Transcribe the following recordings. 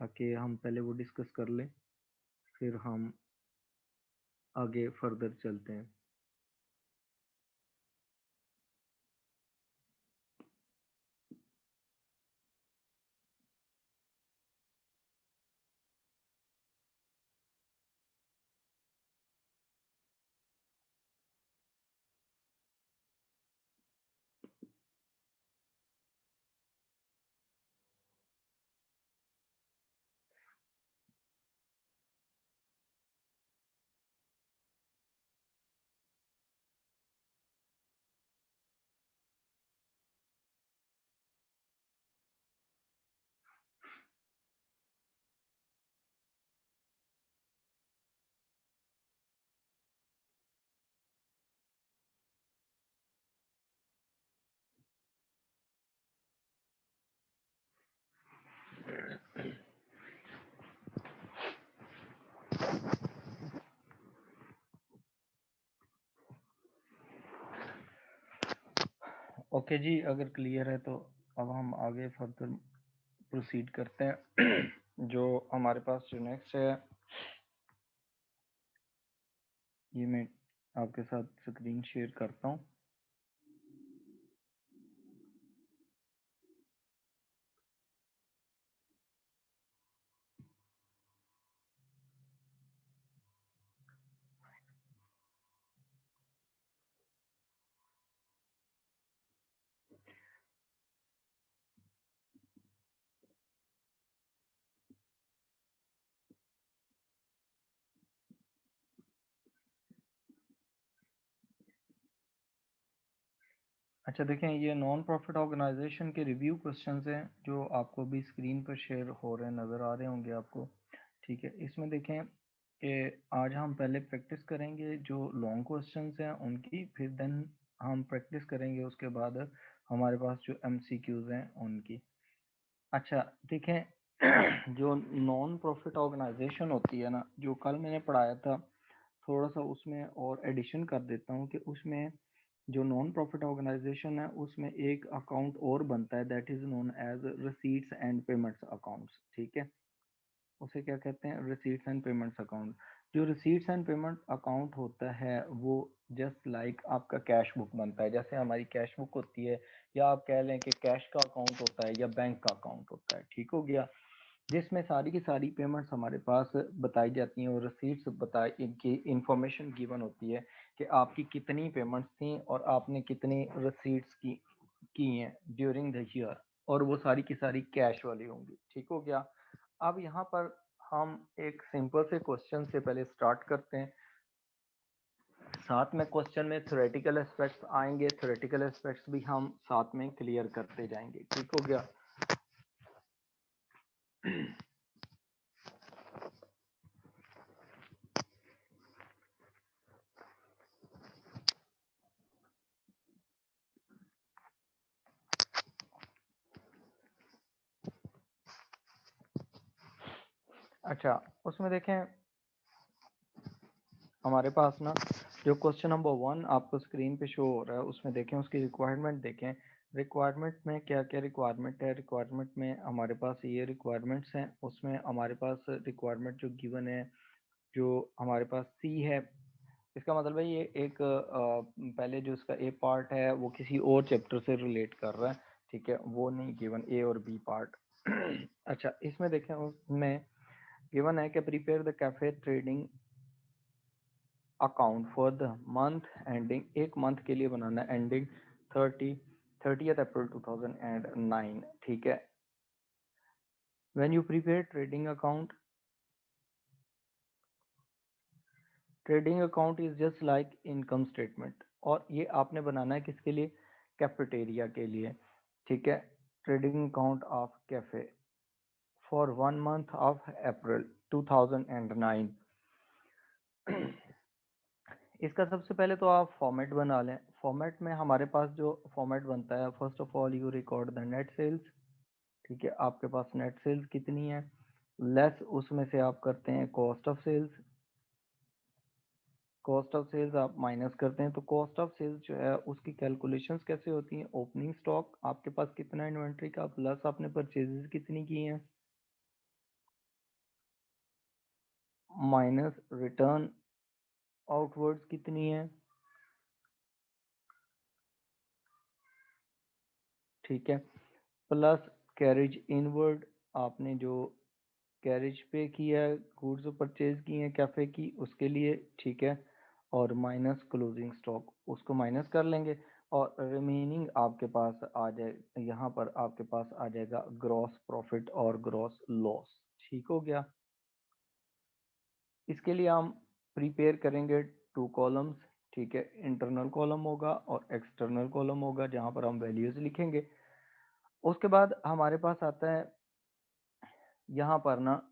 ताकि हम पहले वो डिस्कस कर लें, फिर हम आगे फर्दर चलते हैं। ओके जी, अगर क्लियर है तो अब हम आगे फर्दर प्रोसीड करते हैं। जो हमारे पास जो नेक्स्ट है, ये मैं आपके साथ स्क्रीन शेयर करता हूँ। अच्छा देखें, ये नॉन प्रॉफिट ऑर्गेनाइजेशन के रिव्यू क्वेश्चंस हैं जो आपको भी स्क्रीन पर शेयर हो रहे नज़र आ रहे होंगे आपको। ठीक है, इसमें देखें कि आज हम पहले प्रैक्टिस करेंगे जो लॉन्ग क्वेश्चंस हैं उनकी, फिर देन हम प्रैक्टिस करेंगे उसके बाद हमारे पास जो एमसीक्यूज हैं उनकी। अच्छा देखें, जो नॉन प्रॉफिट ऑर्गेनाइजेशन होती है ना, जो कल मैंने पढ़ाया था, थोड़ा सा उसमें और एडिशन कर देता हूँ कि उसमें जो नॉन प्रॉफिट ऑर्गेनाइजेशन है उसमें एक अकाउंट और बनता है, that is known as receipts and payments accounts. ठीक है, उसे क्या कहते हैं? Receipts and payments account. जो रिसीट्स एंड पेमेंट अकाउंट होता है वो जस्ट लाइक आपका कैश बुक बनता है, जैसे हमारी कैश बुक होती है, या आप कह लें कि कैश का अकाउंट होता है या बैंक का अकाउंट होता है। ठीक हो गया, जिसमें सारी की सारी पेमेंट्स हमारे पास बताई जाती हैं और रिसीट्स बताई, इनकी इंफॉर्मेशन गिवन होती है कि आपकी कितनी पेमेंट्स थी और आपने कितनी रिसीट्स की हैं ड्यूरिंग द ईयर, और वो सारी की सारी कैश वाली होंगी। ठीक हो गया। अब यहाँ पर हम एक सिंपल से क्वेश्चन से पहले स्टार्ट करते हैं, साथ में क्वेश्चन में थ्योरेटिकल एस्पेक्ट्स आएंगे, थ्योरेटिकल एस्पेक्ट्स भी हम साथ में क्लियर करते जाएंगे। ठीक हो गया। अच्छा, उसमें देखें हमारे पास ना जो क्वेश्चन नंबर 1 आपको स्क्रीन पे शो हो रहा है, उसमें देखें उसकी रिक्वायरमेंट देखें। रिक्वायरमेंट में क्या क्या रिक्वायरमेंट है? रिक्वायरमेंट में हमारे पास ये रिक्वायरमेंट्स हैं, उसमें हमारे पास रिक्वायरमेंट जो गिवन है, जो हमारे पास सी है, इसका मतलब है ये एक पहले जो इसका ए पार्ट है वो किसी और चैप्टर से रिलेट कर रहा है। ठीक है, वो नहीं गिवन ए और बी पार्ट। अच्छा, इसमें देखें उसमें गिवन है कि prepare the cafe trading account for the month ending, एक मंथ के लिए बनाना है एंडिंग 30th अप्रैल 2009। ठीक है, when you prepare trading account is just like income statement, और ये आपने बनाना है किसके लिए? कैफेटेरिया के लिए। ठीक है, trading account of cafe for 1 month of April 2009। इसका सबसे पहले तो आप फॉर्मेट बना लें। फॉर्मेट में हमारे पास जो फॉर्मेट बनता है, first of all you record the net sales. ठीक है, आपके पास नेट सेल्स कितनी है, लेस उसमें से आप करते हैं cost of sales. Cost of sales आप माइनस करते हैं, तो कॉस्ट ऑफ सेल्स जो है उसकी कैलकुलेशंस कैसे होती हैं? ओपनिंग स्टॉक आपके पास कितना इन्वेंट्री का, प्लस आपने परचेजेस कितनी की हैं, माइनस रिटर्न आउटवर्ड्स कितनी है, ठीक है, प्लस कैरेज इनवर्ड, आपने जो कैरेज पे किया है, गुड्स परचेज की है कैफे की उसके लिए, ठीक है, और माइनस क्लोजिंग स्टॉक, उसको माइनस कर लेंगे और रिमेनिंग आपके पास आ जाए, यहाँ पर आपके पास आ जाएगा ग्रॉस प्रॉफिट और ग्रॉस लॉस। ठीक हो गया। इसके लिए हम प्रिपेयर करेंगे टू कॉलम्स, ठीक है, इंटरनल कॉलम होगा और एक्सटर्नल कॉलम होगा जहां पर हम वैल्यूज लिखेंगे। उसके बाद हमारे पास आता है यहाँ पर ना,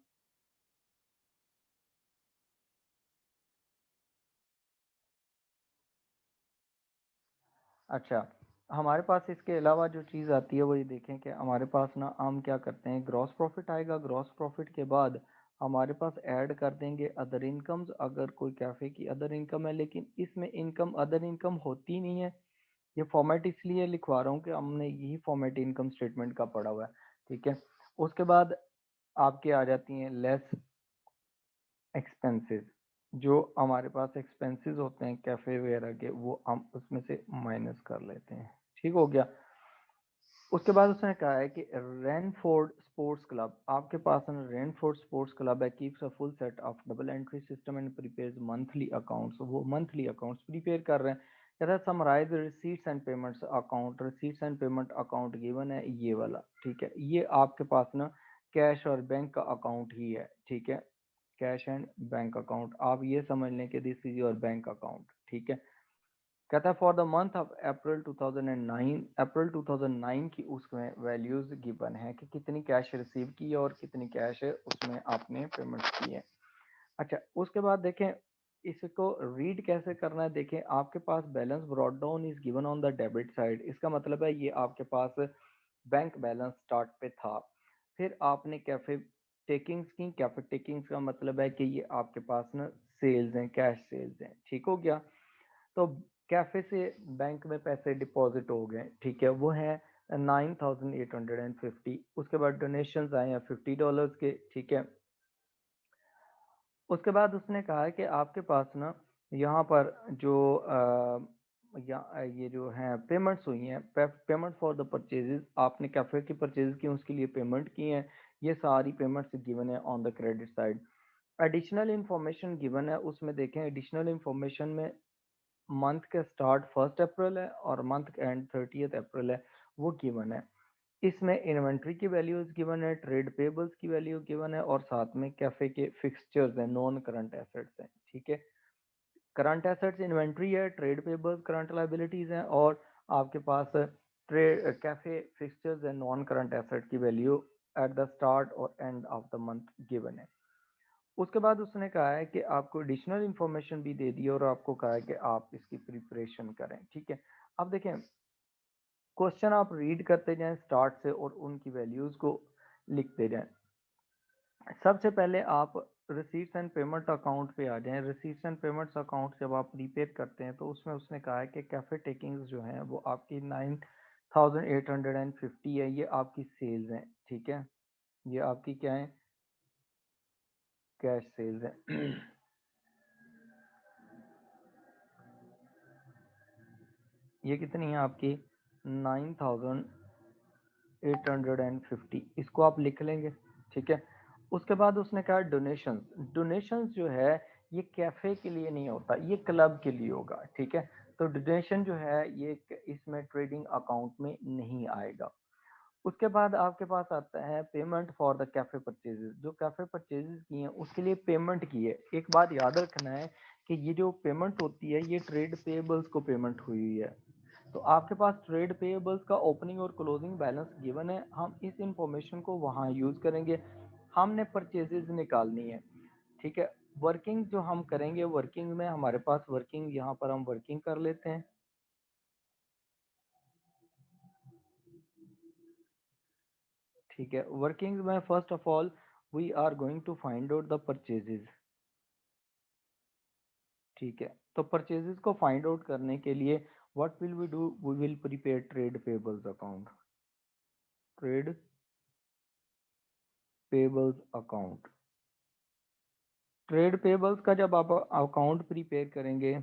अच्छा, हमारे पास इसके अलावा जो चीज़ आती है वो ये देखें कि हमारे पास ना हम क्या करते हैं, ग्रॉस प्रॉफिट आएगा, ग्रॉस प्रॉफिट के बाद हमारे पास ऐड कर देंगे अदर इनकम्स, अगर कोई कैफे की अदर इनकम है, लेकिन इसमें इनकम अदर इनकम होती नहीं है। ये फॉर्मेट इसलिए लिखवा रहा हूँ कि हमने यही फॉर्मेट इनकम स्टेटमेंट का पढ़ा हुआ है, ठीक है। उसके बाद आपके आ जाती हैं लेस एक्सपेंसेस, जो हमारे पास एक्सपेंसेस होते हैं कैफे वगैरह के वो हम उसमें से माइनस कर लेते हैं। ठीक हो गया। उसके बाद उसने कहा है कि रेनफोर्ड स्पोर्ट्स क्लब, आपके पास रेनफोर्ड स्पोर्ट्स क्लब है, keeps a full set of double entry system and prepares monthly accounts, वो मंथली अकाउंट्स प्रिपेयर कर रहे हैं। कहता है summarise receipts and payments account, receipts and payment account given है ये वाला, ठीक है, ये आपके पास ना कैश और बैंक का अकाउंट ही है, ठीक है, कैश एंड बैंक अकाउंट, आप ये समझ लें कि this is your bank account, ठीक है। कहता है फॉर द मंथ ऑफ अप्रैल 2009, अप्रैल 2009 की उसमें वैल्यूज गिवन है कि कितनी कैश रिसीव की है और कितनी कैश है उसमें आपने पेमेंट की है। अच्छा, उसके बाद देखें इसको रीड कैसे करना है, देखें आपके पास balance brought down is given on the debit side, इसका मतलब है ये आपके पास बैंक बैलेंस स्टार्ट पे था, फिर आपने कैफे टेकिंग्स की, कैफे टेकिंग्स का मतलब है कि ये आपके पास ना सेल्स हैं, कैश सेल्स हैं, ठीक हो गया। तो कैफे से बैंक में पैसे डिपॉजिट हो गए, ठीक है, वो है 9850। उसके बाद डोनेशंस आए हैं $50 के, ठीक है। उसके बाद उसने कहा है कि आपके पास ना यहाँ पर जो ये जो है पेमेंट्स हुई हैं, पेमेंट फॉर द परचेजेस, आपने कैफे की परचेज की उसके लिए पेमेंट की है, ये सारी पेमेंट्स गिवन है on the credit side. Additional information given है, उसमें देखें एडिशनल इंफॉर्मेशन में मंथ का स्टार्ट 1 अप्रैल है और मंथ का एंड 30 अप्रैल है, वो गिवन है। इसमें इन्वेंट्री की वैल्यूज गिवन है, ट्रेड पेबल्स की वैल्यू गिवन है और साथ में कैफे के फिक्सचर्स हैं, नॉन करंट एसेट्स हैं, ठीक है। करंट एसेट्स इन्वेंट्री है, ट्रेड पेबल्स करंट लाइबिलिटीज हैं और आपके पास ट्रेड कैफे फिक्सचर्स है, नॉन करंट एसेट की वैल्यू एट द स्टार्ट और and of the month given है। उसके बाद उसने कहा है कि आपको एडिशनल इंफॉर्मेशन भी दे दी और आपको कहा है कि आप इसकी प्रिपरेशन करें, ठीक है। अब देखें क्वेश्चन आप रीड करते जाएं स्टार्ट से और उनकी वैल्यूज को लिखते जाएं। सबसे पहले आप रिसीट्स एंड पेमेंट अकाउंट पे आ जाएं। रिसीट्स एंड पेमेंट्स अकाउंट जब आप प्रीपेड करते हैं तो उसमें उसने कहा है कि कैफे टेकिंग्स जो हैं वो आपकी 9850 है, ये आपकी सेल्स हैं, ठीक है, ये आपकी क्या है, कैश सेल्स है। ये कितनी है आपकी 9850, इसको आप लिख लेंगे, ठीक है। उसके बाद उसने कहा डोनेशंस, डोनेशंस जो है ये कैफे के लिए नहीं होता, ये क्लब के लिए होगा, ठीक है। तो डोनेशन जो है ये इसमें ट्रेडिंग अकाउंट में नहीं आएगा। उसके बाद आपके पास आता है payment for the cafe purchases, जो कैफे परचेजेस की हैं उसके लिए पेमेंट की है। एक बात याद रखना है कि ये जो पेमेंट होती है ये ट्रेड पेबल्स को पेमेंट हुई है। तो आपके पास ट्रेड पेएबल्स का ओपनिंग और क्लोजिंग बैलेंस गिवन है, हम इस इंफॉर्मेशन को वहां यूज करेंगे, हमने परचेजेस निकालनी है, ठीक है। वर्किंग जो हम करेंगे, वर्किंग में हमारे पास वर्किंग, यहाँ पर हम वर्किंग कर लेते हैं, ठीक है। वर्किंग में first of all we are going to find out the purchases, ठीक है। तो परचेजेस को फाइंड आउट करने के लिए what will we do, we will prepare trade payables account, trade payables account, trade payables का जब आप अकाउंट प्रिपेयर करेंगे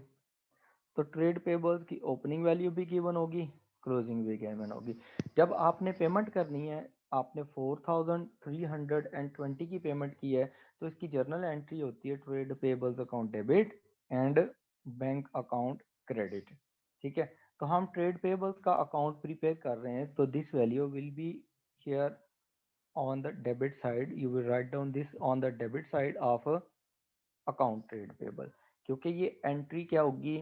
तो ट्रेड पेबल्स की ओपनिंग वैल्यू भी गिवन होगी, क्लोजिंग भी गिवन होगी। जब आपने पेमेंट करनी है, आपने 4320 की पेमेंट की है, तो इसकी जर्नल एंट्री होती है trade payables account debit and bank account credit. ठीक है, तो हम ट्रेड पेबल्स का अकाउंट प्रिपेयर कर रहे हैं, तो this value will be here on the debit side. You will write down this on the debit side of account trade payable, क्योंकि ये एंट्री क्या होगी,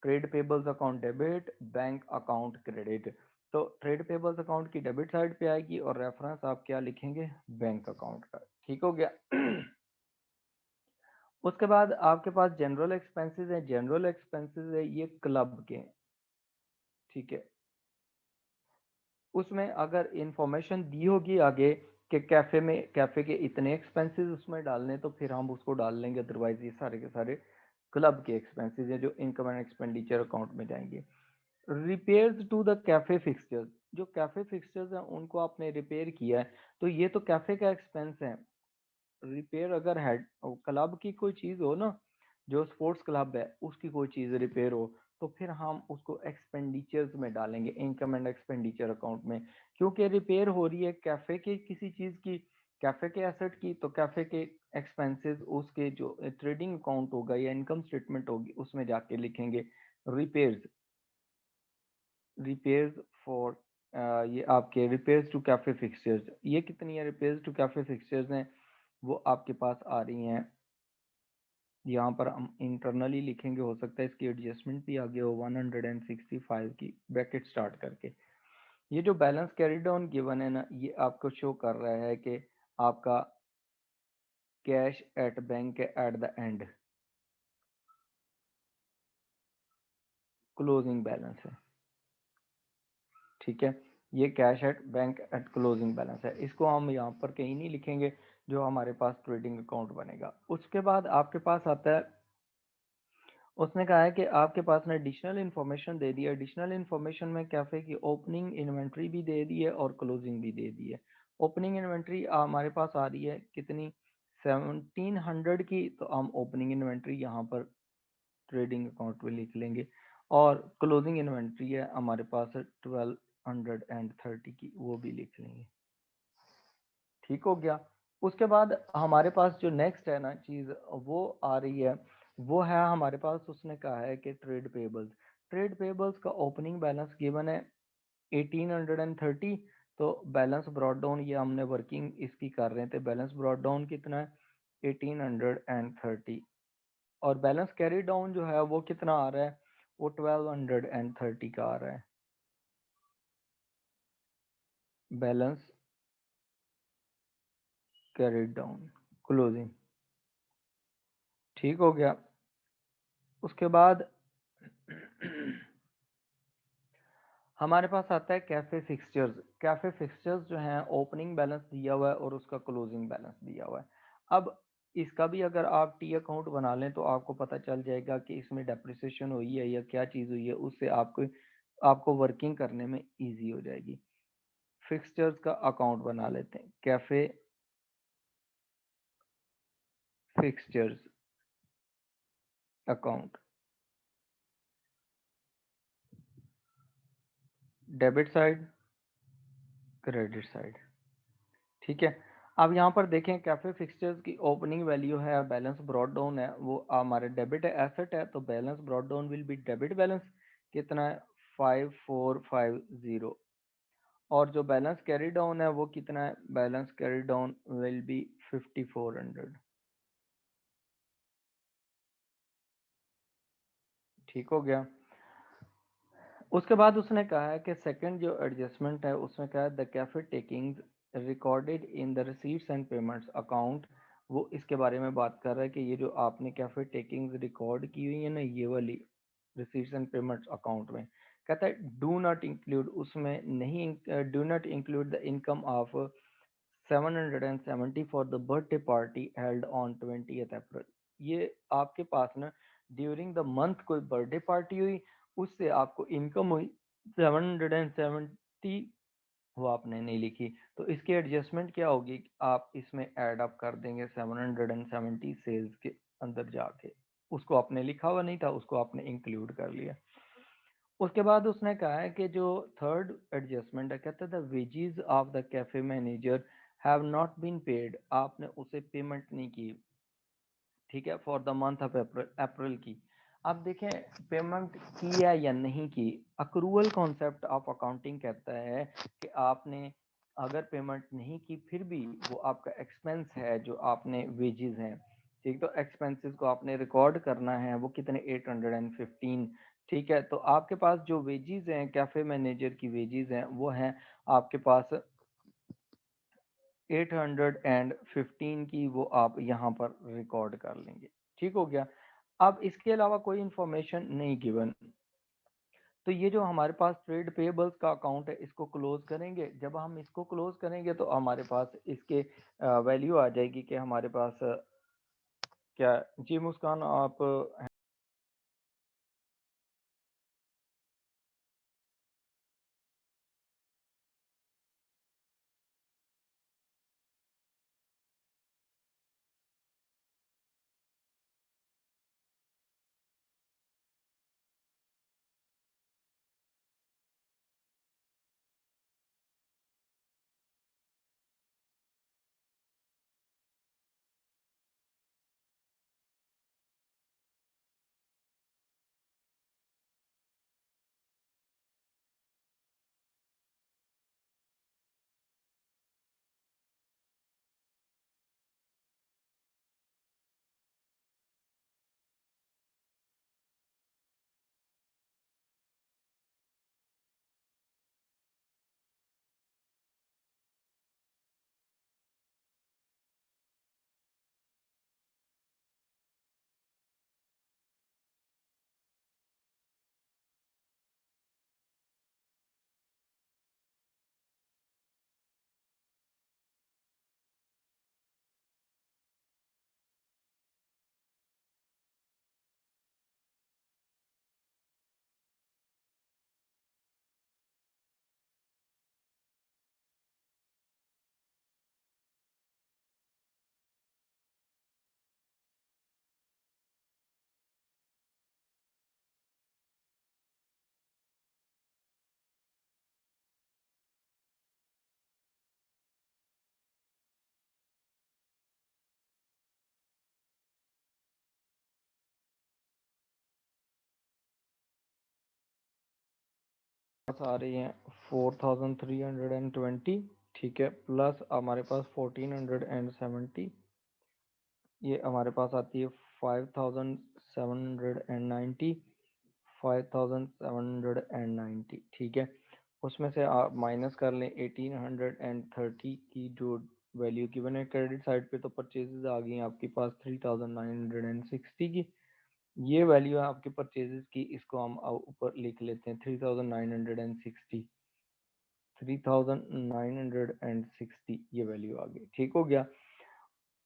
trade payables account debit, bank account credit. तो trade payables account की debit side पे आएगी और reference आप क्या लिखेंगे, बैंक अकाउंट का। ठीक हो गया। उसके बाद आपके पास जनरल एक्सपेंसेस है, जनरल एक्सपेंसेस है ये क्लब के। ठीक है, उसमें अगर इंफॉर्मेशन दी होगी आगे कि कैफे के इतने एक्सपेंसेस उसमें डालने, तो फिर हम उसको डाल लेंगे, अदरवाइज ये सारे के सारे क्लब के एक्सपेंसेस हैं जो इनकम एंड एक्सपेंडिचर अकाउंट में जाएंगे। Repairs to the cafe fixtures, जो कैफे फिक्सचर्स हैं उनको आपने रिपेयर किया है, तो ये तो कैफे का एक्सपेंस है। रिपेयर अगर हेड क्लब की कोई चीज हो ना, जो स्पोर्ट्स क्लब है उसकी कोई चीज रिपेयर हो, तो फिर हम उसको एक्सपेंडिचर्स में डालेंगे, इनकम एंड एक्सपेंडिचर अकाउंट में। क्योंकि रिपेयर हो रही है कैफे के किसी चीज की, कैफे के एसेट की, तो कैफे के एक्सपेंसेस उसके जो ट्रेडिंग अकाउंट होगा या इनकम स्टेटमेंट होगी उसमें जाके लिखेंगे रिपेयर्स। रिपेयर्स फॉर ये आपके रिपेयर्स टू कैफे फिक्सचर्स, ये कितनी है रिपेयर्स टू कैफे फिक्सचर्स हैं, वो आपके पास आ रही हैं। यहाँ पर हम इंटरनली लिखेंगे, हो सकता है इसकी एडजस्टमेंट भी आगे हो, 165 की ब्रैकेट स्टार्ट करके। ये जो बैलेंस कैरी डाउन गिवन है ना, ये आपको शो कर रहा है कि आपका cash at bank at the and closing balance है। ठीक है, ये cash at bank at closing balance है, इसको हम यहाँ पर कहीं नहीं लिखेंगे, जो हमारे पास ट्रेडिंग अकाउंट बनेगा। उसके बाद आपके पास आता है, उसने कहा है कि आपके पास ने एडिशनल इन्फॉर्मेशन दे दी है। एडिशनल इन्फॉर्मेशन में कैफे की ओपनिंग इन्वेंट्री भी दे दी है और क्लोजिंग भी दे दी है। ओपनिंग इन्वेंट्री हमारे पास आ रही है कितनी, 1700 की, तो हम ओपनिंग इन्वेंट्री यहाँ पर ट्रेडिंग अकाउंट में लिख लेंगे, और क्लोजिंग इन्वेंट्री है हमारे पास 1230 की, वो भी लिख लेंगे। ठीक हो गया। उसके बाद हमारे पास जो नेक्स्ट है ना चीज वो आ रही है, वो है हमारे पास, उसने कहा है कि ट्रेड पेबल्स। ट्रेड पेबल्स का ओपनिंग बैलेंस गिवन है 1830, तो बैलेंस ब्रॉड डाउन, ये हमने वर्किंग इसकी कर रहे थे, बैलेंस ब्रॉड डाउन कितना है 1830, और बैलेंस कैरी डाउन जो है वो कितना आ रहा है, वो 1230 का आ रहा है बैलेंस कैरी डाउन क्लोजिंग। ठीक हो गया। उसके बाद हमारे पास आता है कैफे फिक्सचर्स। कैफे फिक्सचर्स जो हैं ओपनिंग बैलेंस दिया हुआ है और उसका क्लोजिंग बैलेंस दिया हुआ है। अब इसका भी अगर आप टी अकाउंट बना लें तो आपको पता चल जाएगा कि इसमें डेप्रिसिएशन हुई है या क्या चीज़ हुई है, उससे आपको आपको वर्किंग करने में इजी हो जाएगी। फिक्सचर्स का अकाउंट बना लेते हैं, cafe fixtures account, debit side, credit side. ठीक है, अब यहाँ पर देखें कैफे फिक्सचर्स की ओपनिंग वैल्यू है, बैलेंस ब्रॉड डाउन है, वो हमारे डेबिट एसेट है, तो balance brought down will be debit balance कितना है 5450, और जो बैलेंस कैरी डाउन है वो कितना है, balance carry down will be 5400। ठीक हो गया। उसके बाद उसने कहा है कि सेकंड जो एडजस्टमेंट है उसमें कहा है the cafe takings recorded in the receipts and payments account, वो इसके बारे में बात कर रहा है कि ये जो आपने कैफे टेकिंग्स रिकॉर्ड की हुई है ना, ये वाली रिसीट्स एंड पेमेंट्स अकाउंट में, कहता है डू नॉट इंक्लूड, उसमें नहीं, do not include the income of 770 for the birthday party held on 20th अप्रैल। ये आपके पास ना ड्यूरिंग द मंथ कोई बर्थडे पार्टी हुई, उससे आपको इनकम हुई 770 वो आपने नहीं लिखी, तो इसकी एडजस्टमेंट क्या होगी, आप इसमें ऐड अप कर देंगे 770 सेल्स के अंदर जाके, उसको आपने लिखा हुआ नहीं था, उसको आपने इंक्लूड कर लिया। उसके बाद उसने कहा है कि जो थर्ड एडजस्टमेंट है, कहता है the wages of the cafe manager have not been paid, आपने उसे पेमेंट नहीं की, ठीक है, for the month of April, अप्रैल की। अब देखें पेमेंट की है या नहीं की, अक्रूवल कॉन्सेप्ट ऑफ अकाउंटिंग कहता है कि आपने अगर पेमेंट नहीं की फिर भी वो आपका एक्सपेंस है जो आपने वेजेस हैं, ठीक, तो एक्सपेंसेस को आपने रिकॉर्ड करना है, वो कितने 815, ठीक है, तो आपके पास जो वेजेस हैं कैफे मैनेजर की वेजेस हैं वो हैं आपके पास 815 की, वो आप यहाँ पर रिकॉर्ड कर लेंगे, ठीक हो गया। अब इसके अलावा कोई इंफॉर्मेशन नहीं गिवन, तो ये जो हमारे पास ट्रेड पेबल्स का अकाउंट है इसको क्लोज करेंगे। जब हम इसको क्लोज करेंगे तो हमारे पास इसके वैल्यू आ जाएगी कि हमारे पास क्या, जी मुस्कान आप पास आ रही हैं 4320, ठीक है, प्लस हमारे पास 1470, ये हमारे पास आती है 5790, 5790, ठीक है, उसमें से आप माइनस कर लें 1830 की जो वैल्यू गिवन है क्रेडिट साइड पे, तो परचेजेस आ गई आपके पास 3960 की, ये वैल्यू है आपके परचेजेस की, इसको हम ऊपर लिख लेते हैं 3960, 3960 ये वैल्यू आ गई, ठीक हो गया।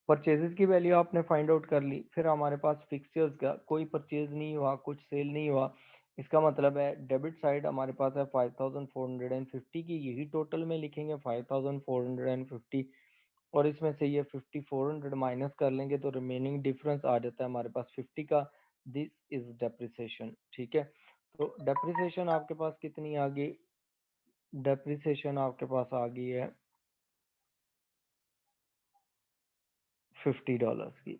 परचेजेस की वैल्यू आपने फाइंड आउट कर ली, फिर हमारे पास फिक्सचर्स का कोई परचेज नहीं हुआ, कुछ सेल नहीं हुआ, इसका मतलब है डेबिट साइड हमारे पास है 5450 की, यही टोटल में लिखेंगे 5450, और इसमें से ये 5400 माइनस कर लेंगे तो रिमेनिंग डिफरेंस आ जाता है हमारे पास 50 का, दिस इज डेप्रिसिएशन, ठीक है। तो डेप्रिसिएशन आपके पास कितनी आ गई, डेप्रिसिएशन आपके पास आ गई है $50 की,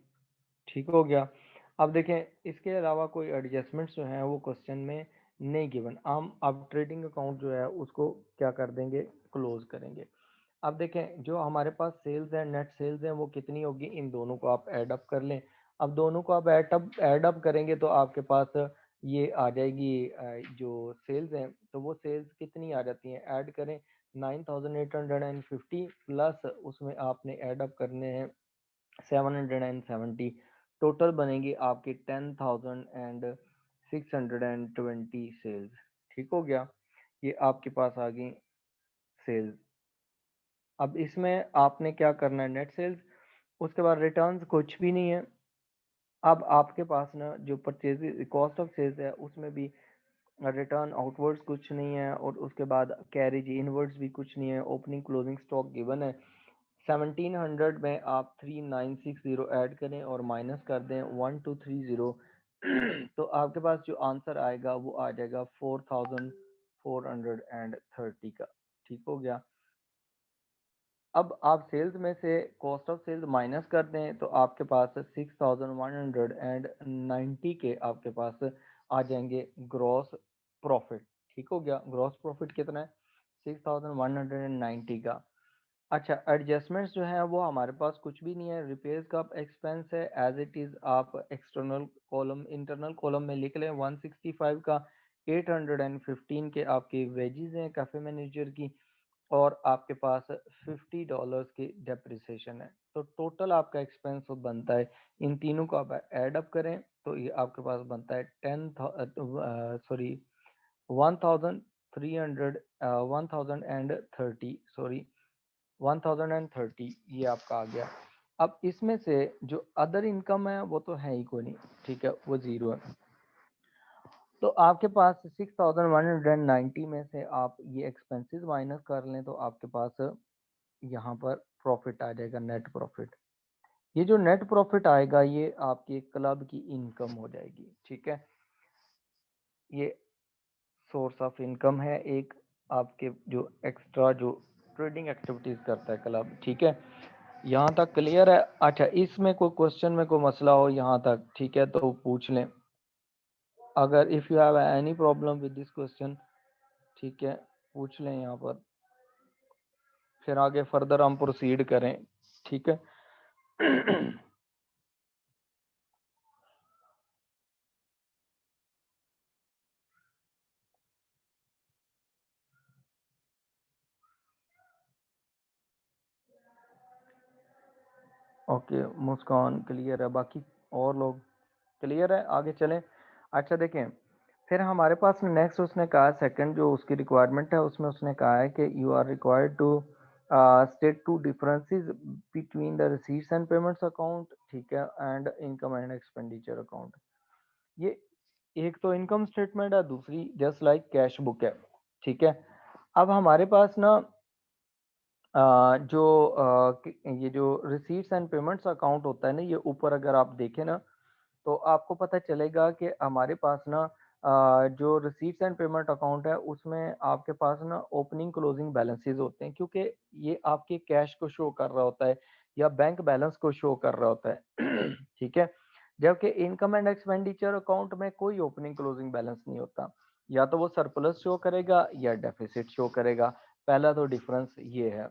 ठीक हो गया। अब देखें इसके अलावा कोई एडजस्टमेंट्स जो हैं वो क्वेश्चन में नहीं गिवन, हम अब ट्रेडिंग अकाउंट जो है उसको क्या कर देंगे, क्लोज करेंगे। अब देखें जो हमारे पास सेल्स है, नेट सेल्स है, वो कितनी होगी, इन दोनों को आप ऐड अप कर लें। अब दोनों को आप ऐड अप करेंगे तो आपके पास ये आ जाएगी जो सेल्स हैं, तो वो सेल्स कितनी आ जाती हैं, ऐड करें 9850 प्लस उसमें आपने ऐड अप करने हैं 770, टोटल बनेगी आपकी 10,620 सेल्स, ठीक हो गया। ये आपके पास आ गई सेल्स। अब इसमें आपने क्या करना है, नेट सेल्स, उसके बाद रिटर्न्स कुछ भी नहीं है। अब आपके पास ना जो परचेज कॉस्ट ऑफ सेल्स है उसमें भी रिटर्न आउटवर्ड्स कुछ नहीं है, और उसके बाद कैरेज इनवर्ड्स भी कुछ नहीं है। ओपनिंग क्लोजिंग स्टॉक गिवन है। 1700 में आप 3960 ऐड करें और माइनस कर दें 1230 तो आपके पास जो आंसर आएगा वो आ जाएगा 4430 का। ठीक हो गया। अब आप सेल्स में से कॉस्ट ऑफ सेल्स माइनस कर दें तो आपके पास 6190 के आपके पास आ जाएंगे ग्रॉस प्रॉफिट। ठीक हो गया। ग्रॉस प्रॉफिट कितना है? 6190 का। अच्छा, एडजस्टमेंट्स जो है वो हमारे पास कुछ भी नहीं है। रिपेयर्स का एक्सपेंस है एज इट इज, आप एक्सटर्नल कॉलम इंटरनल कॉलम में लिख लें 165 का। 815 के आपके वेजेस हैं कैफे मैनेजर की, और आपके पास $50 की डेप्रिसिएशन है। तो टोटल आपका एक्सपेंस बनता है, इन तीनों को आप ऐड अप करें तो ये आपके पास बनता है 1030 ये आपका आ गया। अब इसमें से जो अदर इनकम है वो तो है ही कोई नहीं, ठीक है, वो जीरो है। तो आपके पास 6190 में से आप ये एक्सपेंसेस माइनस कर लें तो आपके पास यहाँ पर प्रॉफिट आ जाएगा, नेट प्रॉफिट। ये जो नेट प्रॉफिट आएगा ये आपके क्लब की इनकम हो जाएगी। ठीक है, ये सोर्स ऑफ इनकम है एक, आपके जो एक्स्ट्रा जो ट्रेडिंग एक्टिविटीज करता है क्लब। ठीक है, यहाँ तक क्लियर है? अच्छा, इसमें कोई क्वेश्चन में कोई मसला हो यहाँ तक, ठीक है, तो पूछ लें। अगर if you have any problem with this question, ठीक है, पूछ लें यहाँ पर, फिर आगे फर्दर हम प्रोसीड करें। ठीक है। ओके, मुस्कान क्लियर है, बाकी और लोग क्लियर है? आगे चलें। अच्छा देखें, फिर हमारे पास नेक्स्ट उसने कहा, सेकंड जो उसकी रिक्वायरमेंट है उसमें उसने कहा है कि you are required to state two differences between the receipts and payments account, ठीक है, and income and expenditure account. ये एक तो इनकम स्टेटमेंट है, दूसरी जस्ट लाइक कैश बुक है। ठीक है, अब हमारे पास ना जो ये जो रिसीट्स एंड पेमेंट्स अकाउंट होता है ना, ये ऊपर अगर आप देखें ना तो आपको पता चलेगा कि हमारे पास ना जो रिसीट्स एंड पेमेंट अकाउंट है उसमें आपके पास ना ओपनिंग क्लोजिंग बैलेंसेस होते हैं, क्योंकि ये आपके कैश को शो कर रहा होता है या बैंक बैलेंस को शो कर रहा होता है। ठीक है, जबकि इनकम एंड एक्सपेंडिचर अकाउंट में कोई ओपनिंग क्लोजिंग बैलेंस नहीं होता, या तो वो सरप्लस शो करेगा या डेफिसिट शो करेगा। पहला तो डिफरेंस ये है।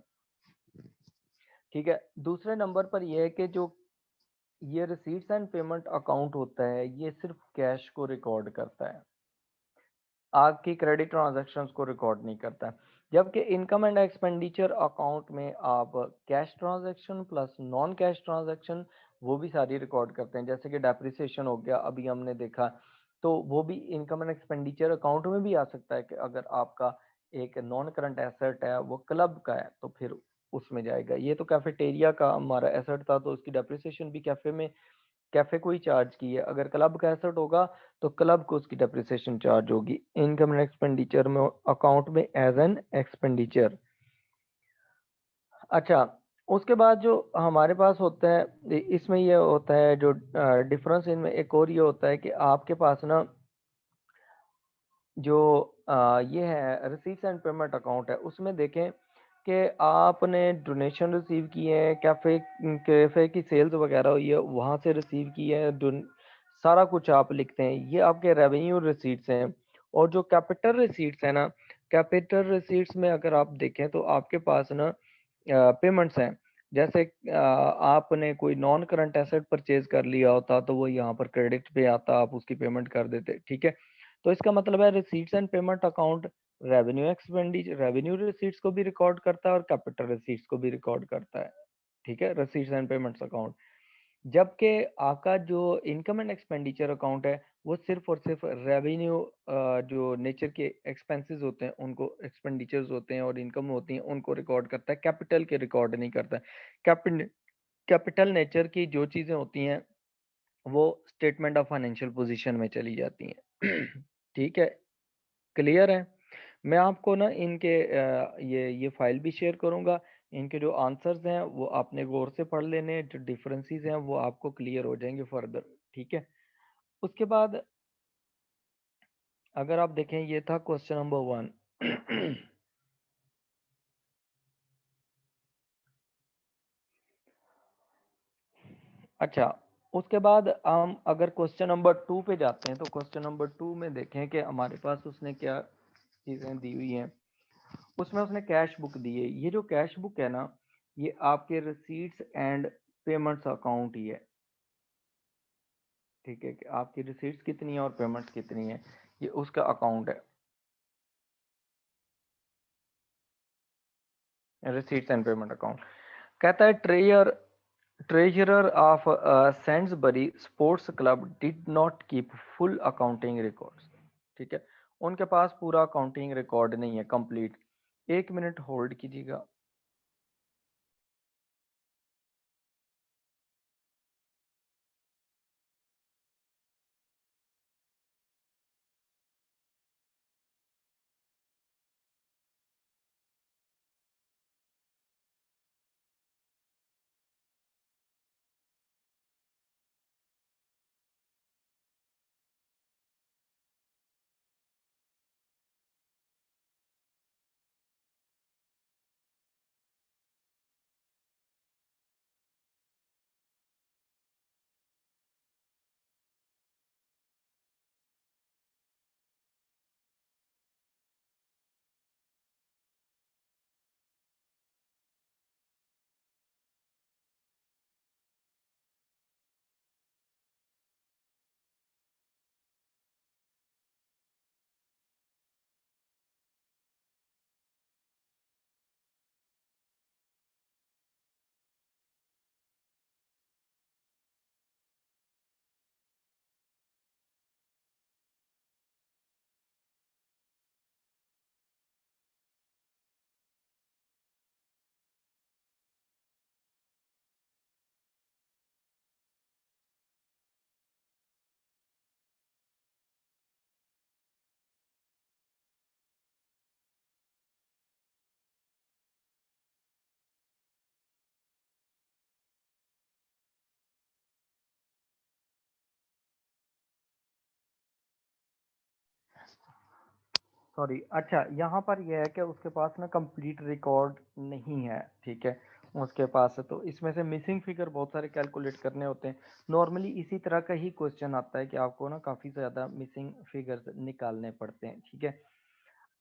ठीक है, दूसरे नंबर पर यह है कि जो ये रिसीट्स एंड पेमेंट अकाउंट होता है ये सिर्फ कैश को रिकॉर्ड करता है, आपकी क्रेडिट ट्रांजैक्शंस को रिकॉर्ड नहीं करता है। जबकि इनकम एंड एक्सपेंडिचर अकाउंट में आप cash transaction plus non cash transaction वो भी सारी रिकॉर्ड करते हैं। जैसे कि डेप्रिसिएशन हो गया, अभी हमने देखा, तो वो भी इनकम एंड एक्सपेंडिचर अकाउंट में भी आ सकता है कि अगर आपका एक नॉन करंट एसेट है वो क्लब का है तो फिर उसमें जाएगा। ये तो कैफेटेरिया का हमारा एसेट था तो उसकी डेप्रिसिएशन भी कैफे को ही चार्ज की है। अगर क्लब का एसेट होगा तो क्लब को उसकी डेप्रिसिएशन चार्ज होगी इनकम एंड एक्सपेंडिचर में अकाउंट में एज एन एक्सपेंडिचर। अच्छा, उसके बाद जो हमारे पास होता है इसमें ये होता है जो डिफरेंस इनमें एक और ये होता है कि आपके पास ना जो ये है रिसीट्स एंड पेमेंट अकाउंट है उसमें देखें कि आपने डोनेशन रिसीव किए हैं, कैफे कैफे की सेल्स वगैरह हुई है वहां से रिसीव किए हैं, सारा कुछ आप लिखते हैं, ये आपके रेवेन्यू रिसीट्स हैं। और जो कैपिटल रिसीट्स है ना, कैपिटल रिसीट्स में अगर आप देखें तो आपके पास ना पेमेंट्स हैं। जैसे आपने कोई नॉन करंट एसेट परचेज कर लिया होता तो वो यहाँ पर क्रेडिट पे आता, आप उसकी पेमेंट कर देते। ठीक है, तो इसका मतलब है receipts and payment account revenue expenditure revenue receipts को भी रिकॉर्ड करता है और कैपिटल रिसीट्स को भी रिकॉर्ड करता है। ठीक है, रिसीट्स एंड पेमेंट्स अकाउंट। जबकि आपका जो इनकम एंड एक्सपेंडिचर अकाउंट है वो सिर्फ और सिर्फ रेवेन्यू जो नेचर के एक्सपेंसेस होते हैं उनको, एक्सपेंडिचर्स होते हैं और इनकम होती है उनको रिकॉर्ड करता है, कैपिटल के रिकॉर्ड नहीं करता है। कैपिटल कैपिटल नेचर की जो चीज़ें होती हैं वो स्टेटमेंट ऑफ फाइनेंशियल पोजीशन में चली जाती हैं। ठीक है, क्लियर है? मैं आपको ना इनके ये फाइल भी शेयर करूँगा। इनके जो आंसर्स हैं वो आपने गौर से पढ़ लेने हैं, जो डिफरेंसेस हैं वो आपको क्लियर हो जाएँगे फर्दर, ठीक है? उसके बाद अगर आप देखें, ये था क्वेश्चन नंबर 1। अच्छा, उसके बाद हम अगर क्वेश्चन नंबर 2 पे जाते हैं, तो क्वेश्चन नंबर 2 में देखें कि हमारे पास उसने क्या चीज़ें दी हुई हैं। उसमें उसने कैश बुक दी है। ये जो कैश बुक है ना, ये आपके रिसीट्स एंड पेमेंट्स अकाउंट ही है, ठीक है? कि आपकी रिसीट्स कितनी है और पेमेंट्स कितनी है, ये उसका अकाउंट है, रिसीट्स एंड पेमेंट अकाउंट। कहता है treasurer of Sandsbury sports club did not keep full accounting records, ठीक है? उनके पास पूरा अकाउंटिंग रिकॉर्ड नहीं है कंप्लीट। 1 मिनट होल्ड कीजिएगा। सॉरी, अच्छा, यहाँ पर यह है कि उसके पास ना कंप्लीट रिकॉर्ड नहीं है, ठीक है? उसके पास है, तो इसमें से मिसिंग फिगर बहुत सारे कैलकुलेट करने होते हैं। नॉर्मली इसी तरह का ही क्वेश्चन आता है कि आपको ना काफ़ी ज़्यादा मिसिंग फिगर्स निकालने पड़ते हैं, ठीक है?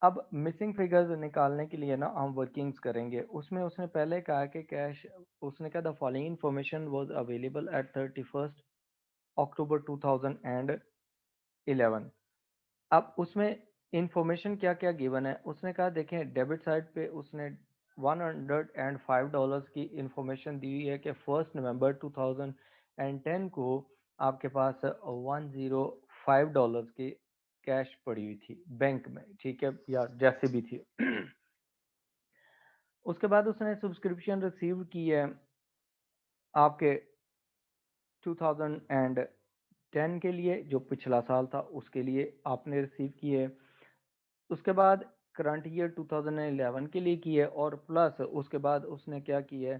अब मिसिंग फिगर्स निकालने के लिए ना हम वर्किंग्स करेंगे। उसमें उसने पहले कहा कि कैश, उसने कहा the following information was available at 31 अक्टूबर 2011। अब उसमें इंफॉर्मेशन क्या क्या गिवन है, उसने कहा देखें, डेबिट साइड पे उसने $105 की इंफॉर्मेशन दी हुई है कि 1 नवंबर 2010 को आपके पास $105 की कैश पड़ी हुई थी बैंक में, ठीक है, या जैसे भी थी। उसके बाद उसने सब्सक्रिप्शन रिसीव की है आपके 2010 के लिए, जो पिछला साल था उसके लिए आपने रिसीव की है। उसके बाद करंट ईयर 2011 के लिए की है, और प्लस उसके बाद उसने क्या किया है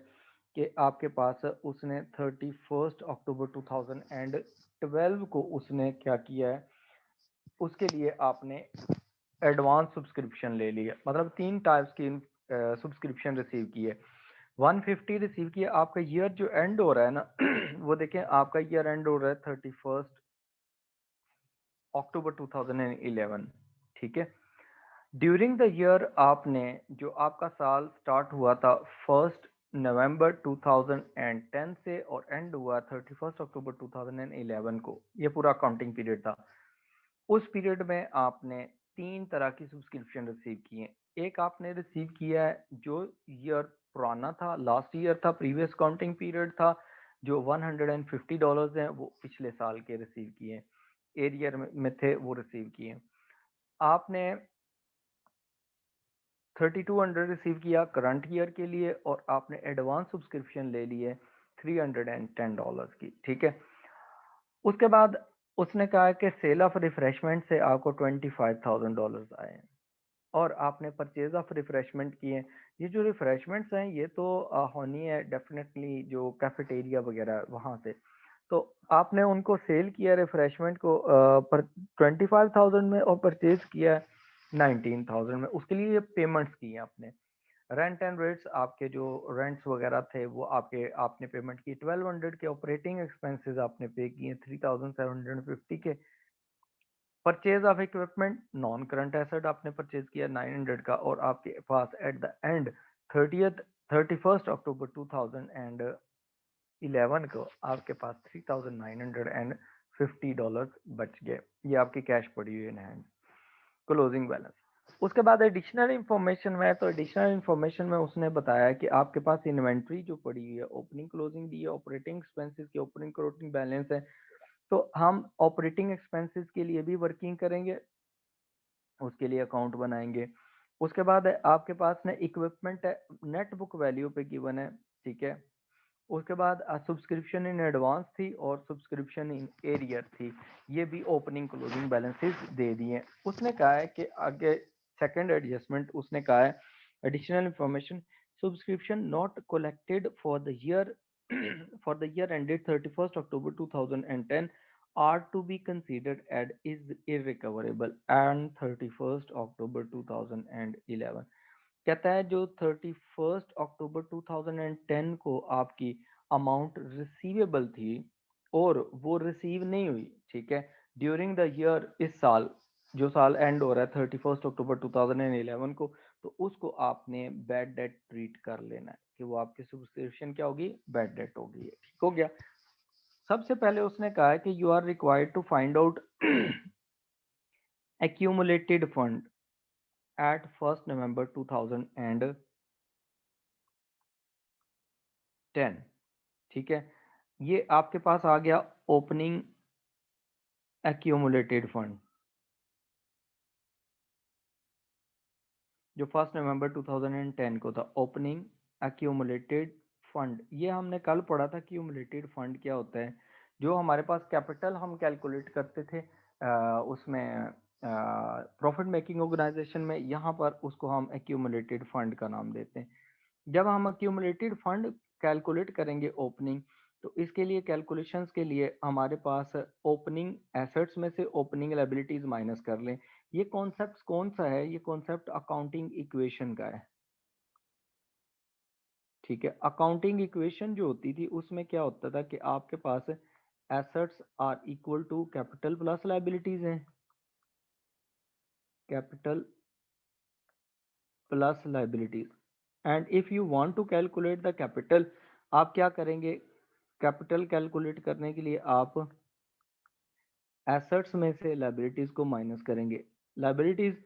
कि आपके पास उसने 31 अक्टूबर 2012 को उसने क्या किया है, उसके लिए आपने एडवांस सब्सक्रिप्शन ले लिया, मतलब 3 टाइप्स की सब्सक्रिप्शन रिसीव की है। 150 रिसीव किया। आपका ईयर जो एंड हो रहा है ना वो देखें, आपका ईयर एंड हो रहा है 31 अक्टूबर 2011, ठीक है? ड्यूरिंग द ईयर आपने, जो आपका साल स्टार्ट हुआ था 1 नवंबर 2010 से और एंड हुआ 31 अक्टूबर 2011 को, ये पूरा अकाउंटिंग पीरियड था। उस पीरियड में आपने 3 तरह की सब्सक्रिप्शन रिसीव की है। एक आपने रिसीव किया है जो ईयर पुराना था, लास्ट ईयर था, प्रीवियस काउंटिंग पीरियड था, जो $150 हैं, वो पिछले साल के रिसीव किए, एरियर में थे वो रिसीव किए। आपने 3200 रिसीव किया करंट ईयर के लिए, और आपने एडवांस सब्सक्रिप्शन ले ली है $310 की, ठीक है? उसके बाद उसने कहा कि सेल ऑफ रिफ्रेशमेंट से आपको $25,000 आए हैं और आपने परचेज ऑफ रिफ्रेशमेंट किए। ये जो रिफ्रेशमेंट्स हैं ये तो होनी है डेफिनेटली जो कैफेटेरिया वगैरह वहाँ से, तो आपने उनको सेल किया रिफ्रेशमेंट को पर 25,000 में और परचेज किया 19,000 में, उसके लिए पेमेंट्स की हैं आपने। रेंट एंड रेट्स आपके जो रेंट्स वगैरह थे वो आपने पेमेंट की 1200 के, ऑपरेटिंग एक्सपेंसेस आपने पे किए 3750 के, purchase of equipment non current asset आपने परचेज किया 900 का, और आपके पास एट द एंड 31 अक्टूबर 2011 को आपके पास $3,950 बच गए। ये आपकी कैश पड़ी हुई इन हैंड, क्लोजिंग बैलेंस। उसके बाद एडिशनल इंफॉर्मेशन में, तो एडिशनल इंफॉर्मेशन में उसने बताया कि आपके पास इन्वेंट्री जो पड़ी हुई है, ओपनिंग क्लोजिंग दी है, ऑपरेटिंग एक्सपेंसेस की ओपनिंग क्लोजिंग बैलेंस है, तो हम ऑपरेटिंग एक्सपेंसेस के लिए भी वर्किंग करेंगे, उसके लिए अकाउंट बनाएंगे। उसके बाद आपके पास ना इक्विपमेंट है, नेट बुक वैल्यू पे गिवन है, ठीक है। उसके बाद सब्सक्रिप्शन इन एडवांस थी और सब्सक्रिप्शन इन एरियर थी, ये भी ओपनिंग क्लोजिंग बैलेंसेस दे दिए। उसने कहा है कि आगे सेकंड एडजस्टमेंट उसने कहा है additional information, subscription not collected for the year for the year ended 31 October 2010 are to be considered as is irrecoverable and 31st October 2011। कहता है जो 31 अक्टूबर 2010 को आपकी अमाउंट रिसीवेबल थी और वो रिसीव नहीं हुई, ठीक है, ड्यूरिंग द ईयर, इस साल जो साल एंड हो रहा है 31 अक्टूबर 2011 को, तो उसको आपने बैड डेट ट्रीट कर लेना है कि वो आपकी सब्सक्रिप्शन क्या होगी, बैड डेट होगी। ठीक हो गया। सबसे पहले उसने कहा है कि you are required to find out accumulated fund at 1st November 2010, ठीक है। ये आपके पास आ गया ओपनिंग accumulated फंड जो 1 नवंबर 2010 को था, ओपनिंग accumulated फंड। ये हमने कल पढ़ा था accumulated फंड क्या होता है। जो हमारे पास कैपिटल हम कैलकुलेट करते थे उसमें प्रॉफिट मेकिंग ऑर्गेनाइजेशन में, यहाँ पर उसको हम accumulated फंड का नाम देते हैं। जब हम accumulated फंड कैलकुलेट करेंगे ओपनिंग, तो इसके लिए कैलकुलेशंस के लिए हमारे पास ओपनिंग एसेट्स में से ओपनिंग लायबिलिटीज माइनस कर लें। ये कॉन्सेप्ट कौन सा है, ये कॉन्सेप्ट अकाउंटिंग इक्वेशन का है, ठीक है। अकाउंटिंग इक्वेशन जो होती थी उसमें क्या होता था कि आपके पास assets are equal to capital plus liabilities है, capital plus liabilities, and if you want to calculate the capital, आप क्या करेंगे, कैपिटल कैलकुलेट करने के लिए आप एसेट्स में से लायबिलिटीज को माइनस करेंगे। लायबिलिटीज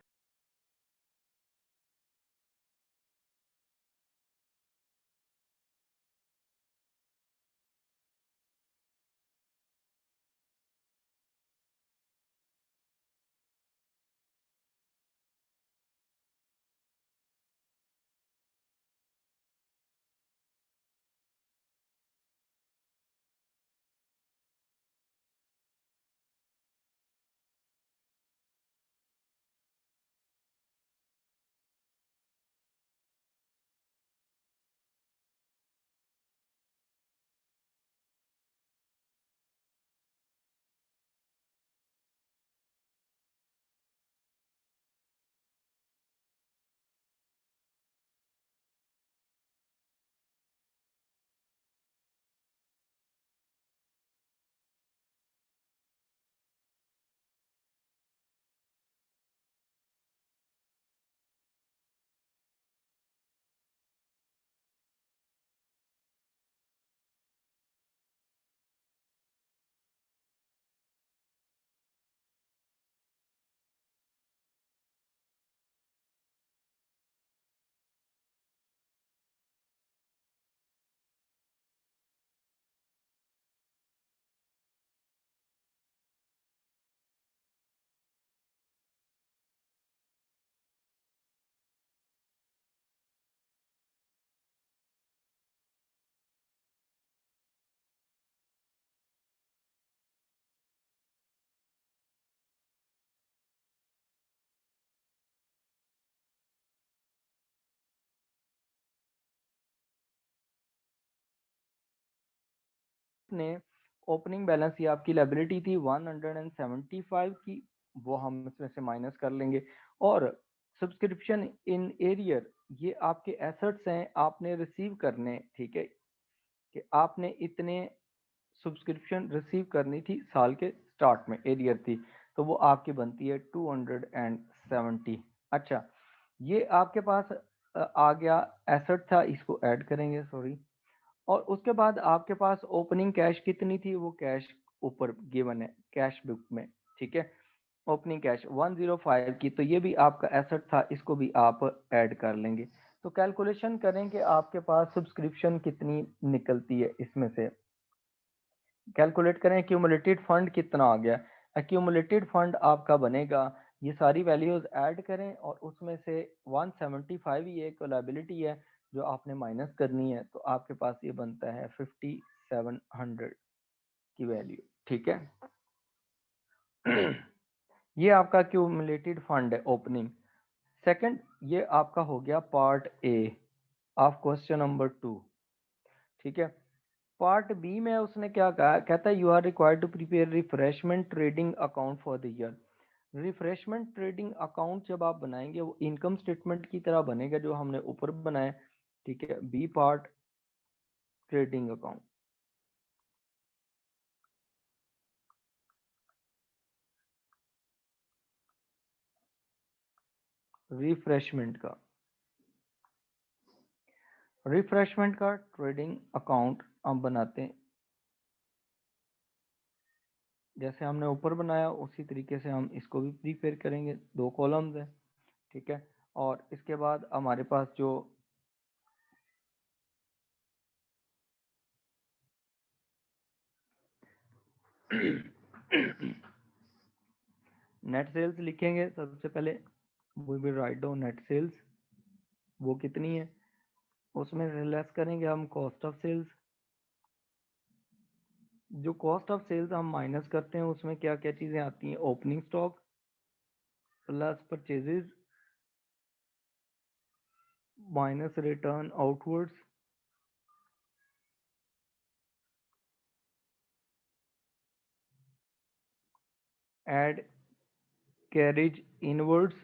ने ओपनिंग बैलेंस, ये आपकी लायबिलिटी थी 175 की, वो हम इसमें से माइनस कर लेंगे। और सब्सक्रिप्शन इन एरियर, ये आपके एसेट्स हैं, आपने रिसीव करने, ठीक है, कि आपने इतने सब्सक्रिप्शन रिसीव करनी थी साल के स्टार्ट में, एरियर थी, तो वो आपकी बनती है 270। अच्छा, ये आपके पास आ गया, एसेट था, इसको ऐड करेंगे, सॉरी। और उसके बाद आपके पास ओपनिंग कैश कितनी थी, वो कैश ऊपर गिवन है कैश बुक में, ठीक है। ओपनिंग कैश 105 की, तो ये भी आपका एसेट था, इसको भी आप ऐड कर लेंगे। तो कैलकुलेशन करें कि आपके पास सब्सक्रिप्शन कितनी निकलती है, इसमें से कैलकुलेट करें एक्यूमुलेटेड फंड कितना आ गया। एक्यूमुलेटेड फंड आपका बनेगा, ये सारी वैल्यूज ऐड करें और उसमें से 175 ही एक लायबिलिटी है जो आपने माइनस करनी है, तो आपके पास ये बनता है 5700 की वैल्यू, ठीक है। ये आपका एक्यूमुलेटेड फंड है ओपनिंग। सेकंड, ये आपका हो गया part A of question number 2, ठीक है। पार्ट बी में उसने क्या कहा, कहता है you are required to prepare refreshment trading account for the year. Refreshment trading account जब आप बनाएंगे वो इनकम स्टेटमेंट की तरह बनेगा जो हमने ऊपर बनाया, ठीक है। B part, trading account, refreshment का, रिफ्रेशमेंट का ट्रेडिंग अकाउंट हम बनाते हैं, जैसे हमने ऊपर बनाया उसी तरीके से हम इसको भी प्रिपेयर करेंगे। 2 कॉलम्स हैं, ठीक है। और इसके बाद हमारे पास जो नेट सेल्स लिखेंगे सबसे पहले, we will write down net sales, वो कितनी है, उसमें लेस करेंगे हम कॉस्ट ऑफ सेल्स। जो कॉस्ट ऑफ सेल्स हम माइनस करते हैं उसमें क्या क्या चीजें आती हैं, opening stock plus purchases minus return outwards, add carriage inwards,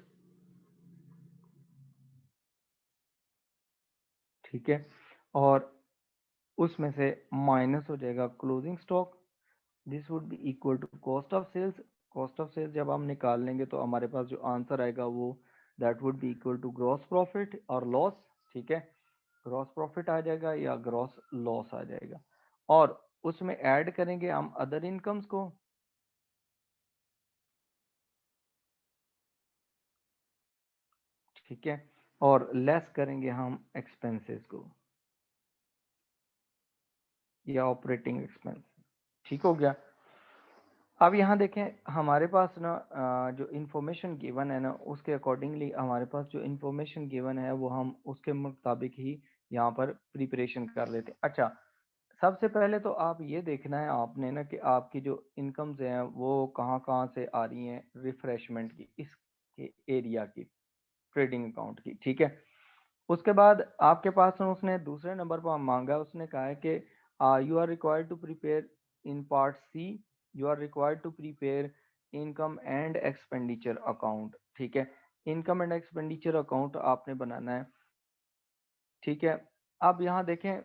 ठीक है। और उसमें से माइनस हो जाएगा closing stock, this would be equal to cost of sales. Cost of sales जब हम निकाल लेंगे तो हमारे पास जो आंसर आएगा वो that would be equal to gross profit और लॉस, ठीक है। ग्रॉस प्रॉफिट आ जाएगा या ग्रॉस लॉस आ जाएगा। और उसमें ऐड करेंगे हम अदर इनकम्स को, ठीक है। और लेस करेंगे हम एक्सपेंसेस को या ऑपरेटिंग एक्सपेंस, ठीक हो गया। अब यहाँ देखें हमारे पास ना जो इन्फॉर्मेशन गिवन है ना उसके अकॉर्डिंगली हमारे पास जो इन्फॉर्मेशन गिवन है वो हम उसके मुताबिक ही यहाँ पर प्रिपरेशन कर लेते हैं। अच्छा, सबसे पहले तो आप ये देखना है आपने ना कि आपकी जो इनकम्स हैं वो कहाँ कहाँ से आ रही हैं, रिफ्रेशमेंट की, इस एरिया की, ट्रेडिंग अकाउंट की, ठीक है। उसके बाद आपके पास ना उसने दूसरे नंबर पर मांगा, उसने कहा है कि you are required to prepare in part C, you are required to prepare income and expenditure account, ठीक है। इनकम एंड एक्सपेंडिचर अकाउंट आपने बनाना है, ठीक है। अब यहाँ देखें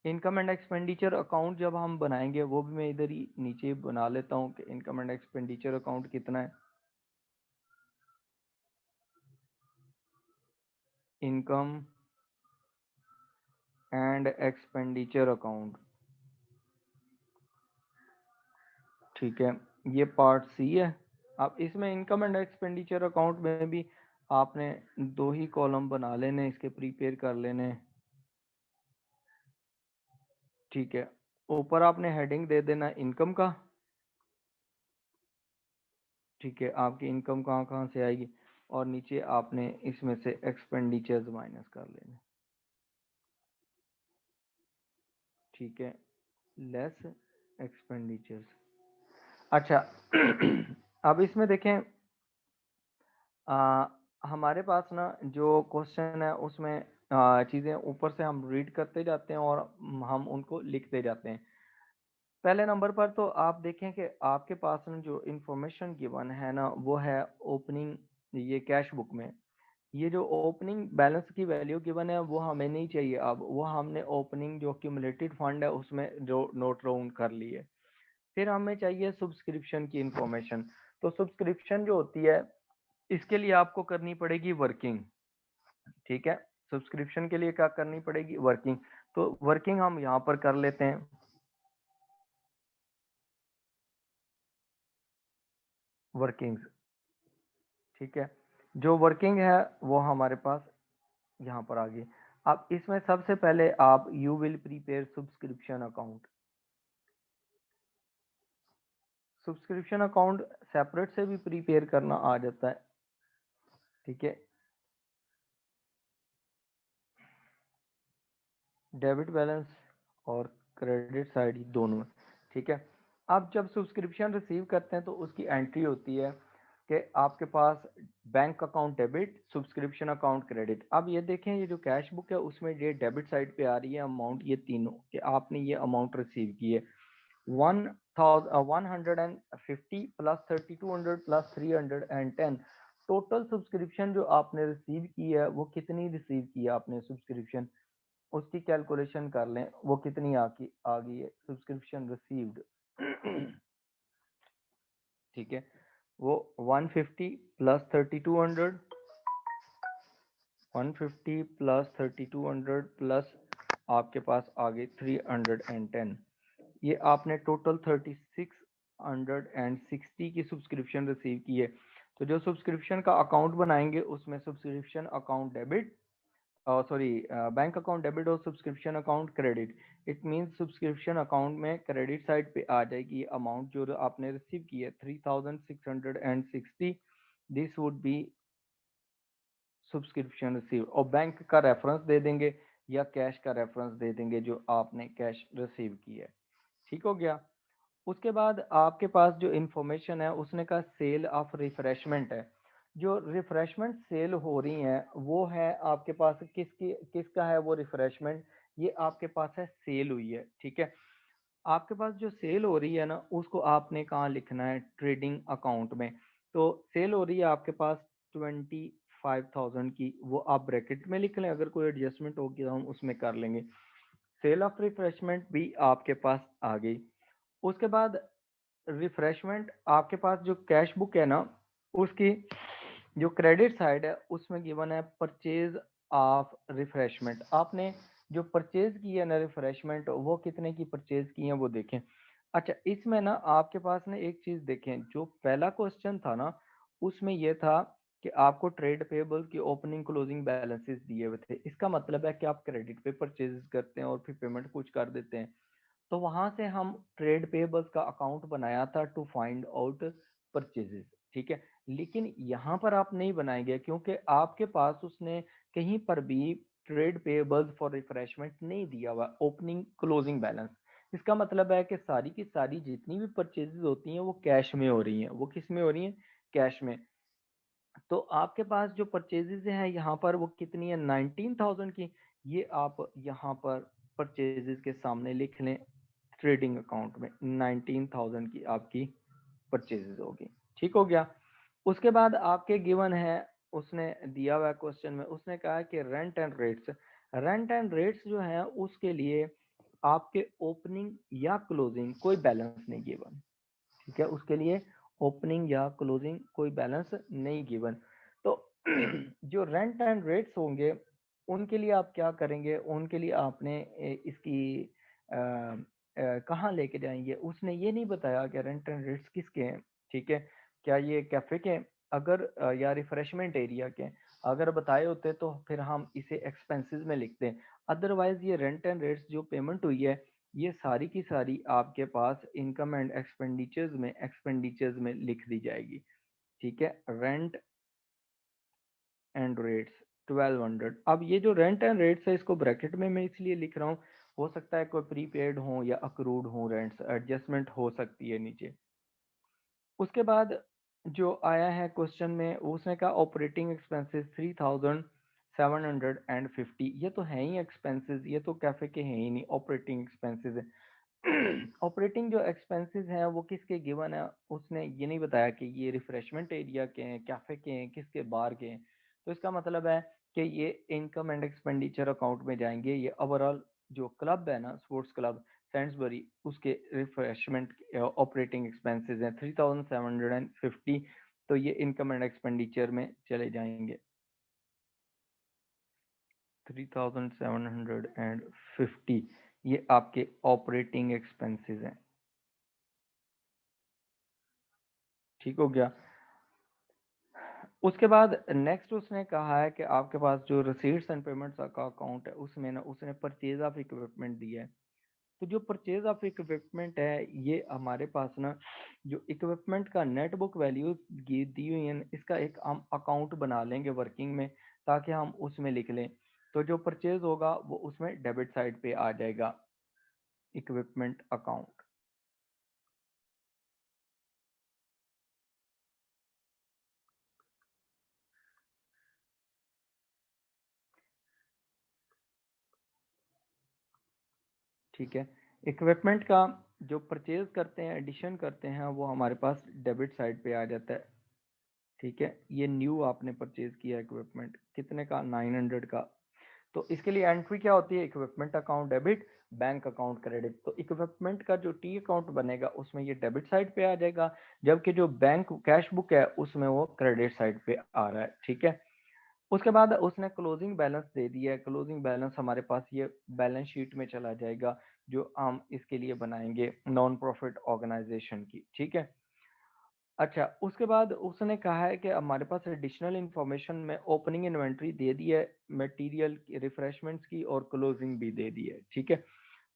इनकम एंड एक्सपेंडिचर अकाउंट जब हम बनाएंगे वो भी मैं इधर ही नीचे बना लेता हूँ कि इनकम एंड एक्सपेंडिचर अकाउंट कितना है। इनकम एंड एक्सपेंडिचर अकाउंट, ठीक है, ये पार्ट सी है। अब इसमें इनकम एंड एक्सपेंडिचर अकाउंट में भी आपने 2 ही कॉलम बना लेने, इसके प्रिपेयर कर लेने, ठीक है। ऊपर आपने हेडिंग दे देना इनकम का, ठीक है, आपकी इनकम कहाँ कहाँ से आएगी। और नीचे आपने इसमें से एक्सपेंडिचर्स माइनस कर लेने, ठीक है, लेस एक्सपेंडिचर्स। अच्छा, अब इसमें देखें हमारे पास ना जो क्वेश्चन है उसमें चीज़ें ऊपर से हम रीड करते जाते हैं और हम उनको लिखते जाते हैं। पहले नंबर पर तो आप देखें कि आपके पास में जो इंफॉर्मेशन गिवन है ना, वो है ओपनिंग, ये कैश बुक में ये जो ओपनिंग बैलेंस की वैल्यू गिवन है वो हमें नहीं चाहिए। अब वो हमने ओपनिंग जो क्यूमुलेटेड फंड है उसमें जो नोट डाउन कर ली है। फिर हमें चाहिए सब्सक्रिप्शन की इंफॉर्मेशन। तो सब्सक्रिप्शन जो होती है इसके लिए आपको करनी पड़ेगी वर्किंग। ठीक है, सब्सक्रिप्शन के लिए क्या करनी पड़ेगी? वर्किंग। तो वर्किंग हम यहाँ पर कर लेते हैं, वर्किंग्स। ठीक है, जो वर्किंग है वो हमारे पास यहाँ पर आ गई। अब इसमें सबसे पहले आप you will prepare subscription account. Subscription account separate से भी प्रिपेयर करना आ जाता है। ठीक है, डेबिट बैलेंस और क्रेडिट साइड दोनों। ठीक है, आप जब सब्सक्रिप्शन रिसीव करते हैं तो उसकी एंट्री होती है कि आपके पास bank account debit, subscription account credit. अब ये देखें, ये जो कैश बुक है उसमें ये डेबिट साइड पे आ रही है अमाउंट, ये तीनों कि आपने ये अमाउंट रिसीव की है। 150 प्लस 3200 प्लस 310। टोटल सब्सक्रिप्शन जो आपने रिसीव की है वो कितनी रिसीव की है आपने सब्सक्रिप्शन, उसकी कैलकुलेशन कर लें वो कितनी आ गई है सब्सक्रिप्शन रिसीव्ड। ठीक है, वो 150 प्लस 3200, 150 प्लस 3200 प्लस आपके पास आ गई 310। ये आपने टोटल 3660 की सब्सक्रिप्शन रिसीव की है। तो जो सब्सक्रिप्शन का अकाउंट बनाएंगे उसमें subscription account debit, sorry, bank account debit और subscription account credit. It means subscription account में क्रेडिट साइड पे आ जाएगी अमाउंट जो आपने रिसीव की है 3660। This would B subscription receive, और बैंक का रेफरेंस दे देंगे या कैश का रेफरेंस दे देंगे जो आपने कैश रिसीव की है। ठीक हो गया। उसके बाद आपके पास जो इंफॉर्मेशन है उसने कहा सेल ऑफ रिफ्रेशमेंट है। जो रिफ्रेशमेंट सेल हो रही है वो है आपके पास किसका है वो रिफ्रेशमेंट, ये आपके पास है सेल हुई है। ठीक है, आपके पास जो सेल हो रही है ना उसको आपने कहाँ लिखना है, ट्रेडिंग अकाउंट में। तो सेल हो रही है आपके पास 25,000 की, वो आप ब्रैकेट में लिख लें, अगर कोई एडजस्टमेंट होगी तो हम उसमें कर लेंगे। सेल ऑफ रिफ्रेशमेंट भी आपके पास आ गई। उसके बाद रिफ्रेशमेंट आपके पास जो कैश बुक है ना उसकी जो क्रेडिट साइड है उसमें गिवन है परचेज ऑफ रिफ्रेशमेंट। आपने जो परचेज की है ना रिफ्रेशमेंट, वो कितने की परचेज की है वो देखें। अच्छा, इसमें ना आपके पास ना एक चीज देखें, जो पहला क्वेश्चन था ना उसमें यह था कि आपको ट्रेड पेबल की ओपनिंग क्लोजिंग बैलेंसेस दिए हुए थे। इसका मतलब है कि आप क्रेडिट पे परचेज करते हैं और फिर पेमेंट कुछ कर देते हैं। तो वहां से हम ट्रेड पेबल्स का अकाउंट बनाया था टू फाइंड आउट परचेजेस। ठीक है, लेकिन यहाँ पर आप नहीं बनाएंगे क्योंकि आपके पास उसने कहीं पर भी ट्रेड पेबल्स फॉर रिफ्रेशमेंट नहीं दिया हुआ ओपनिंग क्लोजिंग बैलेंस। इसका मतलब है कि सारी की सारी जितनी भी परचेजेस होती हैं वो कैश में हो रही हैं। वो किस में हो रही हैं? कैश में। तो आपके पास जो परचेजेस हैं यहाँ पर वो कितनी है, 19,000 की। ये आप यहाँ पर परचेजेस के सामने लिख लें, ट्रेडिंग अकाउंट में 19,000 की आपकी परचेजेस होगी। ठीक हो गया। उसके बाद आपके गिवन है, उसने दिया हुआ क्वेश्चन में उसने कहा है कि rent and rates. Rent and rates जो है उसके लिए आपके ओपनिंग या क्लोजिंग कोई बैलेंस नहीं गिवन। ठीक है, उसके लिए ओपनिंग या क्लोजिंग कोई बैलेंस नहीं गिवन। तो जो रेंट एंड रेट्स होंगे उनके लिए आप क्या करेंगे, उनके लिए आपने इसकी कहाँ लेके जाएंगे, उसने ये नहीं बताया कि रेंट एंड रेट्स किसके हैं। ठीक है, क्या ये कैफे के हैं, अगर या रिफ्रेशमेंट एरिया के हैं। अगर बताए होते तो फिर हम इसे एक्सपेंसेस में लिखते हैं। अदरवाइज ये रेंट एंड रेट्स जो पेमेंट हुई है ये सारी की सारी आपके पास इनकम एंड एक्सपेंडिचर्स में लिख दी जाएगी। ठीक है, रेंट एंड रेट्स 1200। अब ये जो रेंट एंड रेट्स है इसको ब्रैकेट में मैं इसलिए लिख रहा हूँ, हो सकता है कोई प्रीपेड हो या अक्रूड हो, रेंट्स एडजस्टमेंट हो सकती है नीचे। उसके बाद जो आया है क्वेश्चन में उसने कहा ऑपरेटिंग एक्सपेंसेस 3000 750, ये तो है ही एक्सपेंसेस, ये तो कैफे के हैं ही नहीं, ऑपरेटिंग एक्सपेंसेस है। ऑपरेटिंग जो एक्सपेंसेस हैं वो किसके गिवन है, उसने ये नहीं बताया कि ये रिफ्रेशमेंट एरिया के हैं, कैफे के हैं, किसके बार के हैं। तो इसका मतलब है कि ये इनकम एंड एक्सपेंडिचर अकाउंट में जाएंगे। ये ओवरऑल जो क्लब है ना, स्पोर्ट्स क्लब सैंडसबरी, उसके रिफ्रेशमेंट ऑपरेटिंग एक्सपेंसेस हैं 3750। तो ये इनकम एंड एक्सपेंडिचर में चले जाएंगे। 3750 ये आपके ऑपरेटिंग एक्सपेंसेस हैं। ठीक हो गया। उसके बाद नेक्स्ट उसने कहा है कि आपके पास जो रिसीट्स एंड पेमेंट्स का अकाउंट है उसमें ना उसने परचेज ऑफ इक्विपमेंट दिया है। तो जो परचेज ऑफ इक्विपमेंट है ये हमारे पास ना जो इक्विपमेंट का नेट बुक वैल्यू दी हुई है, इसका एक हम अकाउंट बना लेंगे वर्किंग में, ताकि हम उसमें लिख लें। तो जो परचेज होगा वो उसमें डेबिट साइड पे आ जाएगा, इक्विपमेंट अकाउंट। ठीक है। इक्विपमेंट का जो परचेज करते हैं, एडिशन करते हैं, वो हमारे पास डेबिट साइड पे आ जाता है। ठीक है, ये न्यू आपने परचेज किया इक्विपमेंट, कितने का, 900 का। तो इसके लिए एंट्री क्या होती है, equipment account debit, bank account credit. तो इक्विपमेंट का जो टी अकाउंट बनेगा उसमें ये डेबिट साइड पे आ जाएगा, जबकि जो बैंक कैश बुक है उसमें वो क्रेडिट साइड पे आ रहा है। ठीक है। उसके बाद उसने क्लोजिंग बैलेंस दे दिया है। क्लोजिंग बैलेंस हमारे पास ये बैलेंस शीट में चला जाएगा, जो हम इसके लिए बनाएंगे नॉन प्रॉफिट ऑर्गेनाइजेशन की। ठीक है। अच्छा, उसके बाद उसने कहा है कि हमारे पास एडिशनल इंफॉर्मेशन में ओपनिंग इन्वेंट्री दे दी है, मटेरियल रिफ्रेशमेंट्स की, और क्लोजिंग भी दे दी है। ठीक है।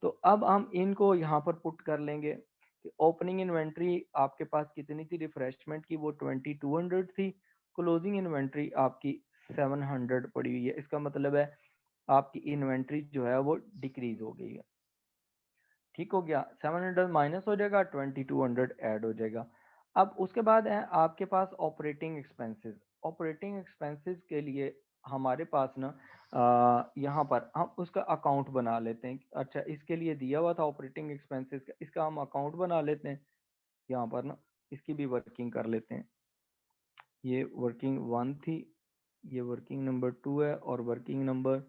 तो अब हम इनको यहाँ पर पुट कर लेंगे कि ओपनिंग इन्वेंट्री आपके पास कितनी थी रिफ्रेशमेंट की, वो 2200 थी। क्लोजिंग इन्वेंट्री आपकी 700 पड़ी हुई है। इसका मतलब है आपकी इन्वेंट्री जो है वो डिक्रीज हो गई है। ठीक हो गया। 700 माइनस हो जाएगा, 2200 ऐड हो जाएगा। अब उसके बाद है आपके पास ऑपरेटिंग एक्सपेंसेस। ऑपरेटिंग एक्सपेंसेस के लिए हमारे पास ना यहाँ पर हम उसका अकाउंट बना लेते हैं। अच्छा, इसके लिए दिया हुआ था ऑपरेटिंग एक्सपेंसेस का, इसका हम अकाउंट बना लेते हैं यहाँ पर ना, इसकी भी वर्किंग कर लेते हैं। ये वर्किंग 1 थी, ये वर्किंग नंबर 2 है, और वर्किंग नंबर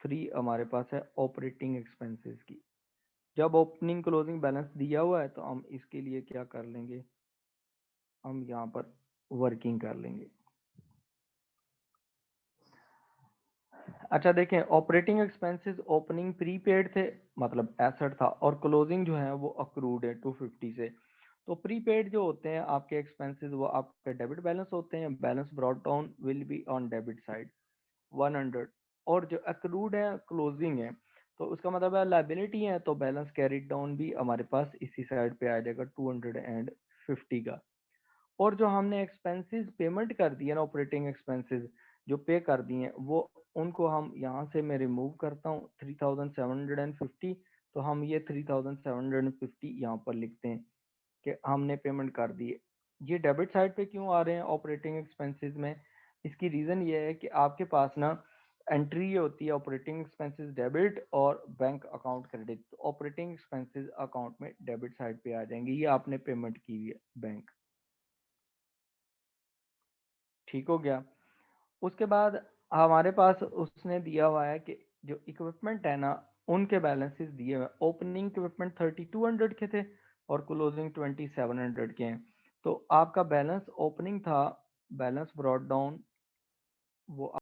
3 हमारे पास है ऑपरेटिंग एक्सपेंसेस की। जब ओपनिंग क्लोजिंग बैलेंस दिया हुआ है तो हम इसके लिए क्या कर लेंगे, हम यहाँ पर वर्किंग कर लेंगे। अच्छा देखें, ऑपरेटिंग एक्सपेंसेस ओपनिंग प्रीपेड थे, मतलब एसेट था, और क्लोजिंग जो है वो अक्रूड है 250 से। तो प्रीपेड जो होते हैं आपके एक्सपेंसेस वो आपके डेबिट बैलेंस होते हैं, balance brought down will be on debit side 100। और जो अक्रूड है क्लोजिंग है, तो उसका मतलब है लाइबिलिटी है, तो बैलेंस कैरिड डाउन भी हमारे पास इसी साइड पे आ जाएगा 250 का। और जो हमने एक्सपेंसेस पेमेंट कर दिए ना, ऑपरेटिंग एक्सपेंसेस जो पे कर दिए हैं, वो उनको हम यहाँ से मैं रिमूव करता हूँ 3750। तो हम ये 3750 यहाँ पर लिखते हैं कि हमने पेमेंट कर दी है। ये डेबिट साइड पे क्यों आ रहे हैं ऑपरेटिंग एक्सपेंसेस में, इसकी रीज़न ये है कि आपके पास ना एंट्री ये होती है ऑपरेटिंग एक्सपेंसेस डेबिट और बैंक अकाउंट क्रेडिट। तो ऑपरेटिंग एक्सपेंसेस अकाउंट में डेबिट साइड पे आ जाएंगे, ये आपने पेमेंट की हुई है बैंक। ठीक हो गया। उसके बाद हमारे पास उसने दिया हुआ है कि जो इक्विपमेंट है ना, उनके बैलेंसेस दिए हुए। ओपनिंग इक्विपमेंट 3200 के थे और क्लोजिंग 2700 के हैं। तो आपका बैलेंस ओपनिंग था, बैलेंस ब्रॉट डाउन वो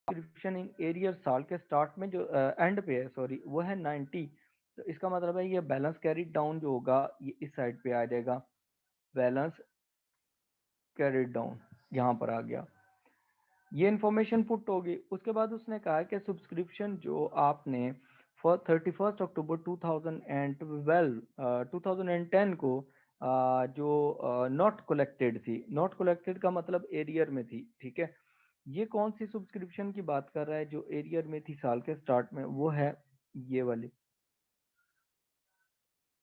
सब्सक्रिप्शन इन एरियर साल के स्टार्ट में जो एंड पे है, सॉरी, वो है 90। तो इसका मतलब है ये बैलेंस कैरिड डाउन जो होगा ये इस साइड पे आ जाएगा, बैलेंस कैरिड डाउन यहाँ पर आ गया, ये इन्फॉर्मेशन पुट होगी। उसके बाद उसने कहा कि सब्सक्रिप्शन जो आपने फॉर 31 अक्टूबर 2010 को जो नॉट कलेक्टेड थी, नॉट कलेक्टेड का मतलब एरियर में थी, ठीक है। ये कौन सी सब्सक्रिप्शन की बात कर रहा है जो एरियर में थी साल के स्टार्ट में, वो है ये वाली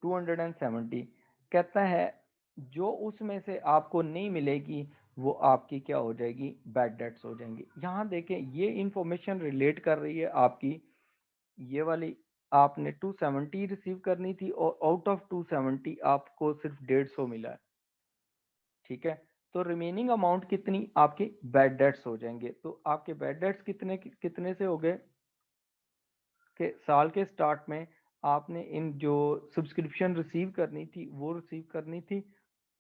270। कहता है जो उसमें से आपको नहीं मिलेगी वो आपकी क्या हो जाएगी, बैड डेट्स हो जाएंगी। यहाँ देखें ये इंफॉर्मेशन रिलेट कर रही है आपकी, ये वाली आपने 270 रिसीव करनी थी और आउट ऑफ 270 आपको सिर्फ 150 मिला है, ठीक है। तो रिमेनिंग अमाउंट कितनी आपकी बैड डेट्स हो जाएंगे। तो आपके बैड डेट्स कितने कितने से हो गए कि साल के स्टार्ट में आपने इन जो सब्सक्रिप्शन रिसीव करनी थी वो रिसीव करनी थी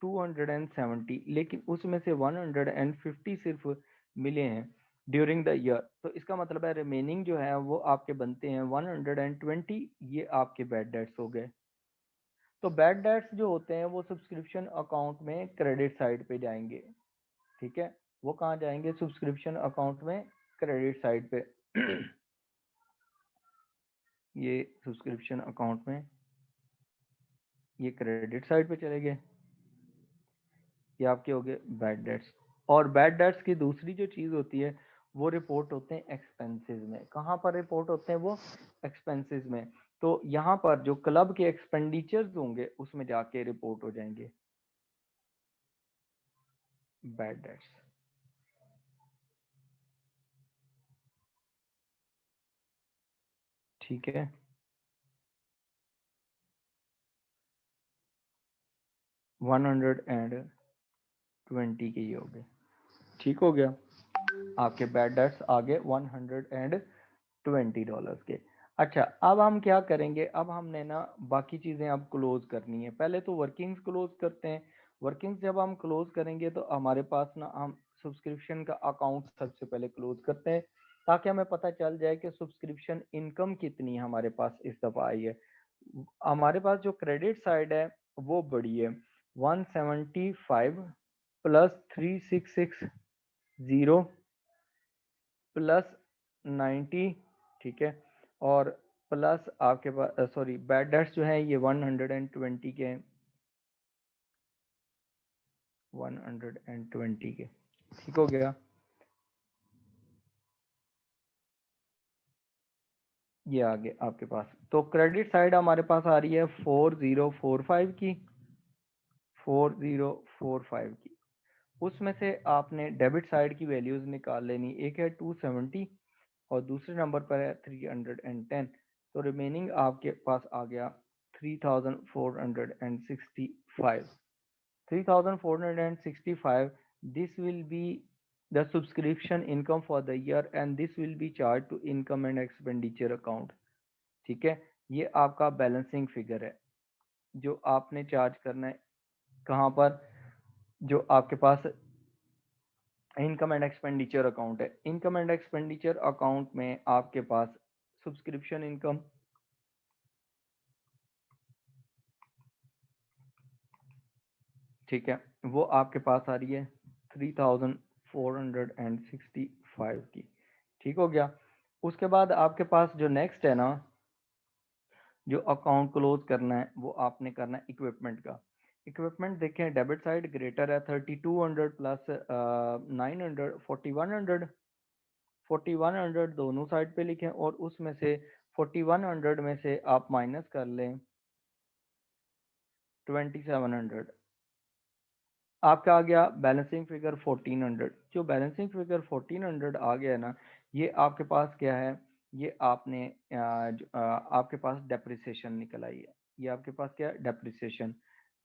270, लेकिन उसमें से 150 सिर्फ मिले हैं ड्यूरिंग द ईयर। तो इसका मतलब है रिमेनिंग जो है वो आपके बनते हैं 120, ये आपके बैड डेट्स हो गए। तो बैड डेट्स जो होते हैं वो सब्सक्रिप्शन अकाउंट में क्रेडिट साइड पे जाएंगे, ठीक है। वो कहाँ जाएंगे, सब्सक्रिप्शन अकाउंट में क्रेडिट साइड पे ये सब्सक्रिप्शन अकाउंट में ये क्रेडिट साइड पे चले गए, ये आपके हो गए बैड डेट्स। और बैड डेट्स की दूसरी जो चीज होती है वो रिपोर्ट होते हैं एक्सपेंसेस में। कहाँ पर रिपोर्ट होते हैं वो, एक्सपेंसेस में। तो यहाँ पर जो क्लब के एक्सपेंडिचर्स होंगे उसमें जाके रिपोर्ट हो जाएंगे बैड डेट्स, ठीक है। 120 के ये हो गए, ठीक हो गया। आपके बैड डेट्स आ गए $120 के। अच्छा, अब हम क्या करेंगे, अब हमने ना बाकी चीज़ें अब क्लोज करनी है। पहले तो वर्किंग्स क्लोज करते हैं। वर्किंग्स जब हम क्लोज करेंगे तो हमारे पास ना हम सब्सक्रिप्शन का अकाउंट सबसे पहले क्लोज करते हैं ताकि हमें पता चल जाए कि सब्सक्रिप्शन इनकम कितनी हमारे पास इस दफ़ा आई है। हमारे पास जो क्रेडिट साइड है वो बड़ी है, 175 प्लस 3660 प्लस 90, ठीक है। और प्लस आपके पास सॉरी बैड डेट्स जो है ये 120 के हैं, 120 के, ठीक हो गया। ये आगे आपके पास तो क्रेडिट साइड हमारे पास आ रही है 4045 की, 4045 की। उसमें से आपने डेबिट साइड की वैल्यूज निकाल लेनी, एक है 270 और दूसरे नंबर पर है 310। तो रिमेनिंग आपके पास आ गया 3465, 3465। This will be the subscription income for the year and this will be charged to income and expenditure account, ठीक है। ये आपका बैलेंसिंग फिगर है जो आपने चार्ज करना है कहाँ पर, जो आपके पास इनकम एंड एक्सपेंडिचर अकाउंट है। इनकम एंड एक्सपेंडिचर अकाउंट में आपके पास सब्सक्रिप्शन इनकम, ठीक है, वो आपके पास आ रही है 3465 की, ठीक हो गया। उसके बाद आपके पास जो नेक्स्ट है ना, जो अकाउंट क्लोज करना है वो आपने करना है इक्विपमेंट का। इक्विपमेंट देखें डेबिट साइड ग्रेटर है 3200 प्लस 900, 4100, 4100 दोनों साइड पे लिखें और उसमें से 4100 में से आप माइनस कर लें 2700, आपका आ गया बैलेंसिंग फिगर 1400। जो बैलेंसिंग फिगर 1400 आ गया ना, ये आपके पास क्या है, ये आपने आपके पास डेप्रिसिएशन निकल आई है। ये आपके पास क्या है, डेप्रिसिएशन।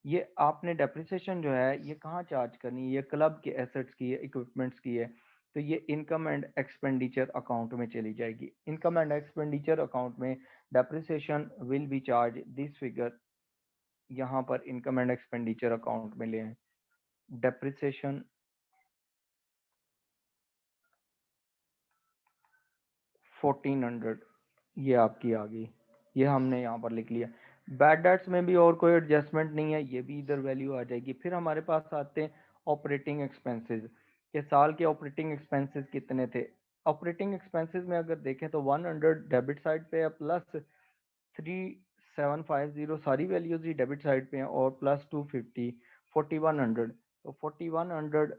ये आपने डेप्रिसिएशन जो है ये कहाँ चार्ज करनी है, ये क्लब के एसेट्स की है, इक्विपमेंट्स की है। तो ये इनकम एंड एक्सपेंडिचर अकाउंट में चली जाएगी। इनकम एंड एक्सपेंडिचर अकाउंट में depreciation will be charge this figure, यहाँ पर इनकम एंड एक्सपेंडिचर अकाउंट में ले आए। डेप्रिसिएशन 1400, ये आपकी आ गई, ये हमने यहाँ पर लिख लिया। बैड डेट्स में भी और कोई एडजस्टमेंट नहीं है, ये भी इधर वैल्यू आ जाएगी। फिर हमारे पास आते हैं ऑपरेटिंग एक्सपेंसेस, के साल के ऑपरेटिंग एक्सपेंसेस कितने थे। ऑपरेटिंग एक्सपेंसेस में अगर देखें तो 100 डेबिट साइड पे है, प्लस 3750 सारी वैल्यूज ही डेबिट साइड पे हैं, और प्लस 250 4100। तो 4100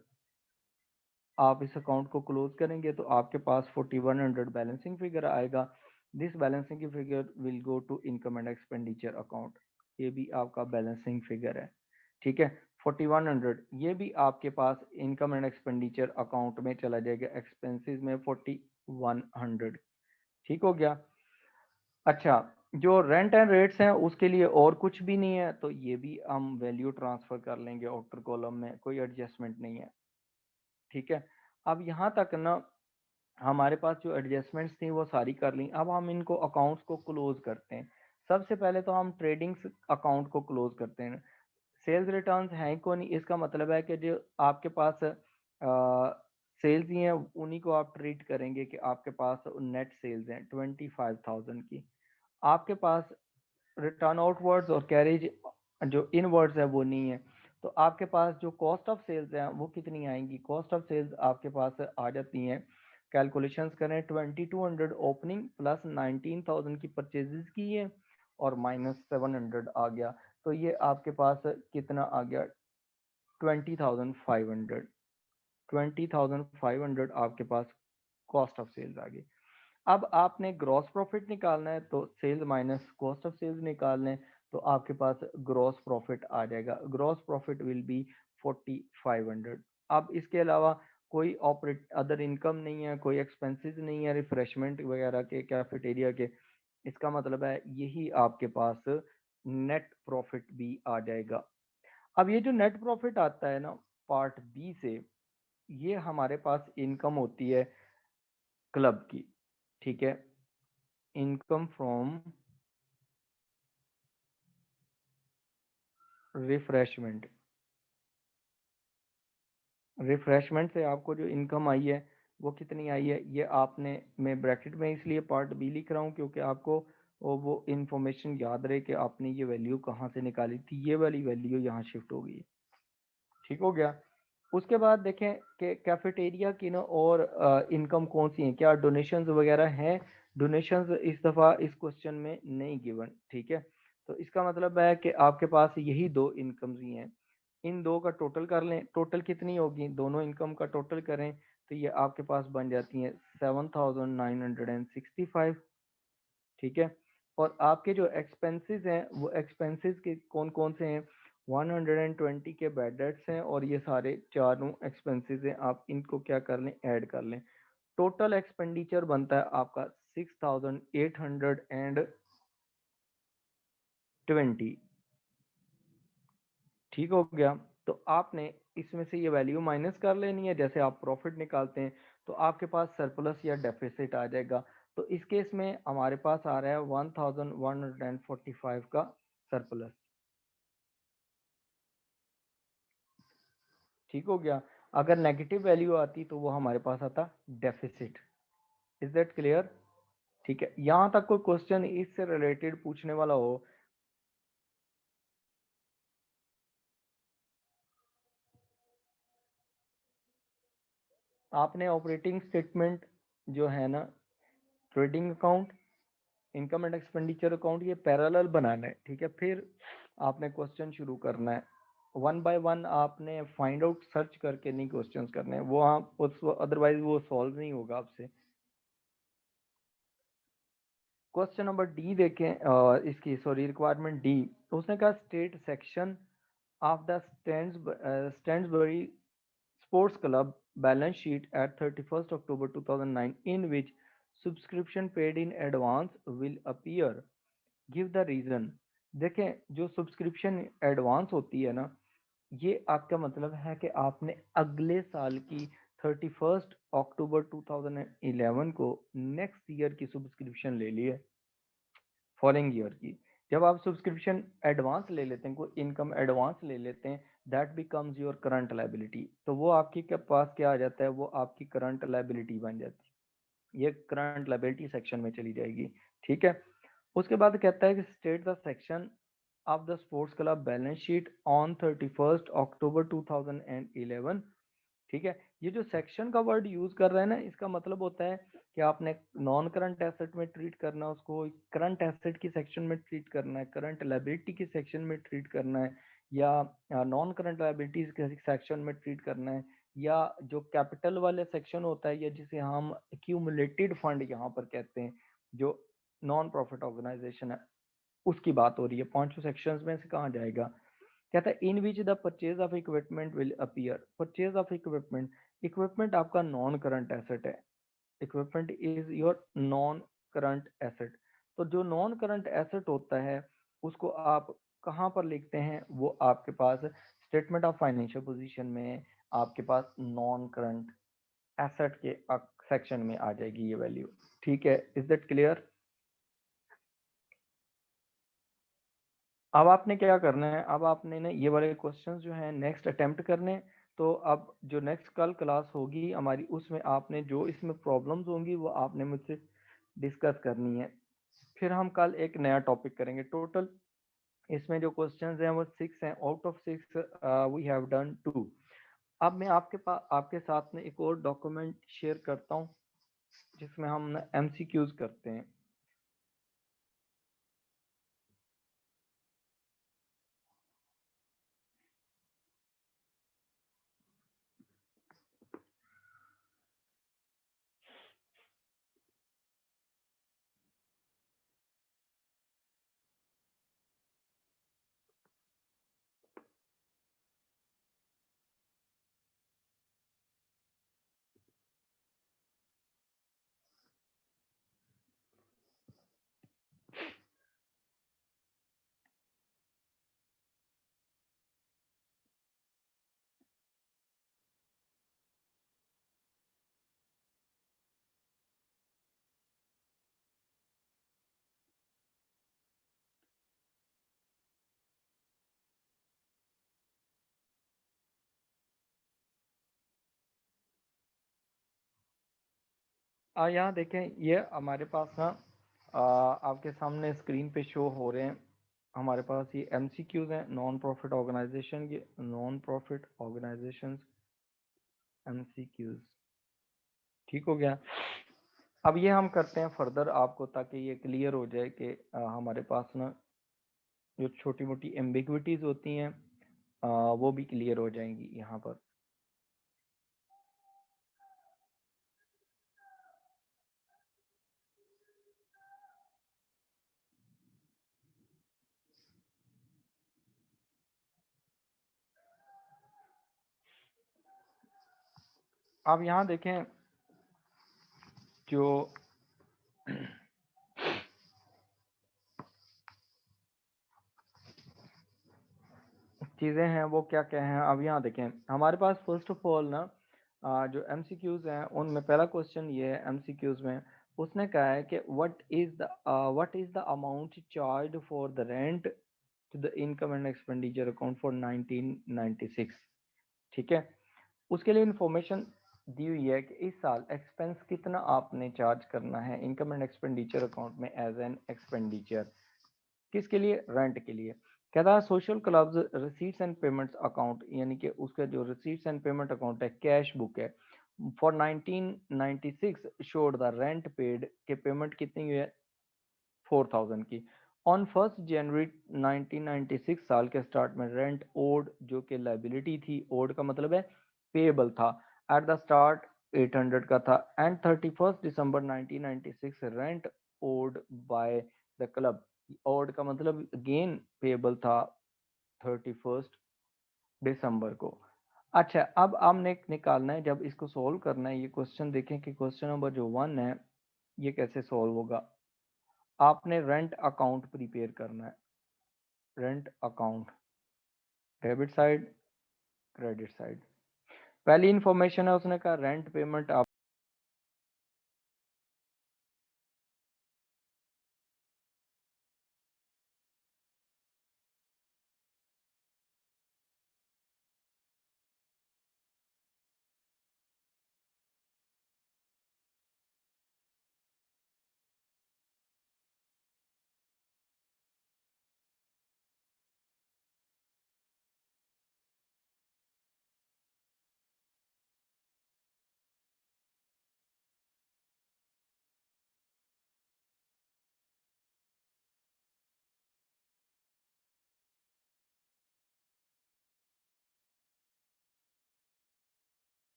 आप इस अकाउंट को क्लोज करेंगे तो आपके पास 4100 बैलेंसिंग फिगर आएगा। This balancing figure will go to income and expenditure account, ये भी आपका बैलेंसिंग फिगर है, ठीक है। 4100 ये भी आपके पास इनकम एंड एक्सपेंडिचर अकाउंट में चला जाएगा, एक्सपेंसेस में 4100, ठीक हो गया। अच्छा, जो रेंट एंड रेट्स हैं उसके लिए और कुछ भी नहीं है, तो ये भी हम वैल्यू ट्रांसफर कर लेंगे आउटर कॉलम में, कोई एडजस्टमेंट नहीं है, ठीक है। अब यहाँ तक ना हमारे पास जो एडजस्टमेंट्स थी वो सारी कर ली। अब हम इनको अकाउंट्स को क्लोज करते हैं। सबसे पहले तो हम ट्रेडिंग्स अकाउंट को क्लोज करते हैं। सेल्स रिटर्न्स हैं को नहीं, इसका मतलब है कि जो आपके पास सेल्स ही हैं उन्हीं को आप ट्रीट करेंगे कि आपके पास नेट सेल्स हैं 25,000 की। आपके पास रिटर्न आउटवर्ड्स और कैरेज जो इनवर्ड्स है वो नहीं है। तो आपके पास जो कॉस्ट ऑफ सेल्स है वो कितनी आएंगी, कॉस्ट ऑफ सेल्स आपके पास आ जाती हैं, कैलकुलेशंस करें 2200 ओपनिंग प्लस 19,000 की परचेजेस की है, और माइनस 700 आ गया, तो ये आपके पास कितना आ गया, 20,500। 20,500 आपके पास कॉस्ट ऑफ सेल्स आ गई। अब आपने ग्रॉस प्रॉफिट निकालना है, तो sales minus cost of sales निकालना है, तो आपके पास ग्रॉस प्रॉफिट आ जाएगा, ग्रॉस प्रॉफिट विल बी 4500। अब इसके अलावा कोई ऑपरेट अदर इनकम नहीं है, कोई एक्सपेंसेस नहीं है रिफ्रेशमेंट वगैरह के, कैफेटेरिया के, इसका मतलब है यही आपके पास नेट प्रॉफिट भी आ जाएगा। अब ये जो नेट प्रॉफिट आता है ना पार्ट बी से, ये हमारे पास इनकम होती है क्लब की, ठीक है, इनकम फ्रॉम रिफ्रेशमेंट। रिफ्रेशमेंट से आपको जो इनकम आई है वो कितनी आई है, ये आपने, मैं ब्रैकेट में इसलिए पार्ट बी लिख रहा हूँ क्योंकि आपको वो इंफॉर्मेशन याद रहे कि आपने ये वैल्यू कहाँ से निकाली थी, ये वाली वैल्यू यहाँ शिफ्ट हो गई, ठीक हो गया। उसके बाद देखें कि कैफेटेरिया की ना और इनकम कौन सी है, क्या डोनेशंस वगैरह हैं। डोनेशंस इस दफ़ा इस क्वेश्चन में नहीं गिवन, ठीक है। तो इसका मतलब है कि आपके पास यही दो इनकम्स ही हैं, इन दो का टोटल कर लें, टोटल कितनी होगी, दोनों इनकम का टोटल करें तो ये आपके पास बन जाती है 7,965, ठीक है। और आपके जो एक्सपेंसेस हैं वो एक्सपेंसेस के कौन कौन से हैं, 120 के बैड डेट्स हैं, और ये सारे चारों एक्सपेंसेस हैं, आप इनको क्या कर लें, ऐड कर लें। टोटल एक्सपेंडिचर बनता है आपका 6,820, ठीक हो गया। तो आपने इसमें से ये वैल्यू माइनस कर लेनी है, जैसे आप प्रॉफिट निकालते हैं तो आपके पास सरप्लस या डेफिसिट आ जाएगा। तो इस केस में हमारे पास आ रहा है 1145 का सरप्लस, ठीक हो गया। अगर नेगेटिव वैल्यू आती तो वो हमारे पास आता डेफिसिट। इज दैट क्लियर, ठीक है। यहाँ तक कोई क्वेश्चन इससे रिलेटेड पूछने वाला हो। आपने ऑपरेटिंग स्टेटमेंट जो है ना, trading account, income and expenditure account, ये पैरेलल बनाना है, ठीक है। फिर आपने क्वेश्चन शुरू करना है, वन बाय वन आपने फाइंड आउट सर्च करके नहीं क्वेश्चंस करने हैं, वो आप उस अदरवाइज वो सॉल्व नहीं होगा आपसे। क्वेश्चन नंबर डी देखें, इसकी सॉरी रिक्वायरमेंट डी, उसने कहा state section of the Standsbury sports club balance sheet at 31st October 2009 in which subscription paid in advance will appear, give the reason. देखें जो सब्सक्रिप्शन एडवांस होती है ना, ये आपका मतलब है कि आपने अगले साल की 31st October 2011 को नेक्स्ट ईयर की सब्सक्रिप्शन ले ली है, फॉलोइंग ईयर की। जब आप सब्सक्रिप्शन एडवांस ले लेते हैं, कोई इनकम एडवांस ले लेते हैं, that becomes your current liability, तो वो आपके के पास क्या आ जाता है, वो आपकी करंट लाइबिलिटी बन जाती है। ये करंट लायबिलिटी सेक्शन में चली जाएगी। ठीक है, उसके बाद कहता है कि state the section of the sports club balance sheet on 31 अक्टूबर 2011। ठीक है, ये जो सेक्शन का वर्ड यूज कर रहे हैं ना, इसका मतलब होता है कि आपने नॉन करंट एसेट में ट्रीट करना है उसको, करंट एसेट की सेक्शन में ट्रीट करना है, करंट लायबिलिटी की सेक्शन में ट्रीट करना है, या नॉन करंट लायबिलिटीज के सेक्शन में ट्रीट करना है, या जो कैपिटल वाले सेक्शन होता है, या जिसे हम एक्यूमुलेटेड फंड यहाँ पर कहते हैं, जो नॉन प्रॉफिट ऑर्गेनाइजेशन है, उसकी बात हो रही है। पांचों सेक्शंस में से कहाँ जाएगा? कहता है in which the purchase of equipment will appear. Purchase of equipment, equipment आपका नॉन करंट एसेट है, equipment is your non current asset. तो जो नॉन करंट एसेट होता है उसको आप कहाँ पर लिखते हैं? वो आपके पास स्टेटमेंट ऑफ फाइनेंशियल पोजीशन में आपके पास नॉन करंट एसेट के सेक्शन में आ जाएगी ये वैल्यू। ठीक है, इज दैट क्लियर? अब आपने क्या करना है, अब आपने ना ये वाले क्वेश्चंस जो हैं नेक्स्ट अटेम्प्ट करने हैं। तो अब जो नेक्स्ट कल क्लास होगी हमारी, उसमें आपने जो इसमें प्रॉब्लम्स होंगी वो आपने मुझसे डिस्कस करनी है। फिर हम कल एक नया टॉपिक करेंगे। टोटल इसमें जो क्वेश्चंस हैं वो 6 हैं, out of 6 we have done 2। अब मैं आपके पास आपके साथ में एक और डॉक्यूमेंट शेयर करता हूँ जिसमें हम एमसीक्यूज करते हैं। यहाँ देखें, ये हमारे पास ना आपके सामने स्क्रीन पे शो हो रहे हैं। हमारे पास ये एमसीक्यूज हैं नॉन प्रॉफिट ऑर्गेनाइजेशन के, नॉन प्रॉफिट ऑर्गेनाइजेशन एमसीक्यूज। ठीक हो गया। अब ये हम करते हैं फर्दर आपको, ताकि ये क्लियर हो जाए कि हमारे पास ना जो छोटी मोटी एम्बिग्विटीज होती हैं वो भी क्लियर हो जाएंगी यहाँ पर। अब यहाँ देखें, जो चीज़ें हैं वो क्या क्या हैं। अब यहाँ देखें, हमारे पास फर्स्ट ऑफ ऑल ना जो एमसीक्यूज हैं उनमें पहला क्वेश्चन ये है एमसीक्यूज में। उसने कहा है कि what is the amount charge for the rent to the income and expenditure account for 1996। ठीक है, उसके लिए इंफॉर्मेशन दी हुई है कि इस साल एक्सपेंस कितना आपने चार्ज करना है इनकम एंड एक्सपेंडिचर अकाउंट में एज एन एक्सपेंडिचर। किसके लिए? रेंट के लिए। कहता है social clubs receipts and payments account, यानी कि उसका जो रिसीट्स एंड पेमेंट अकाउंट है, कैश बुक है, for 1996 showed the rent paid के पेमेंट कितनी हुई है? 4000 की। ऑन 1 जनवरी 1996 साल के स्टार्ट में रेंट ओड, जो कि लाइबिलिटी थी, ओड का मतलब है पेएबल था, एट द स्टार्ट 800 का था, and 31 December 1996 rent owed by the club. Owed का मतलब अगेन पेएबल था 31 दिसंबर को। अच्छा, अब हमने निकालना है, जब इसको सॉल्व करना है ये क्वेश्चन, देखें कि क्वेश्चन नंबर जो 1 है ये कैसे सॉल्व होगा। आपने रेंट अकाउंट प्रिपेयर करना है, rent account, debit side, credit side. पहली इंफॉर्मेशन है, उसने कहा रेंट पेमेंट आप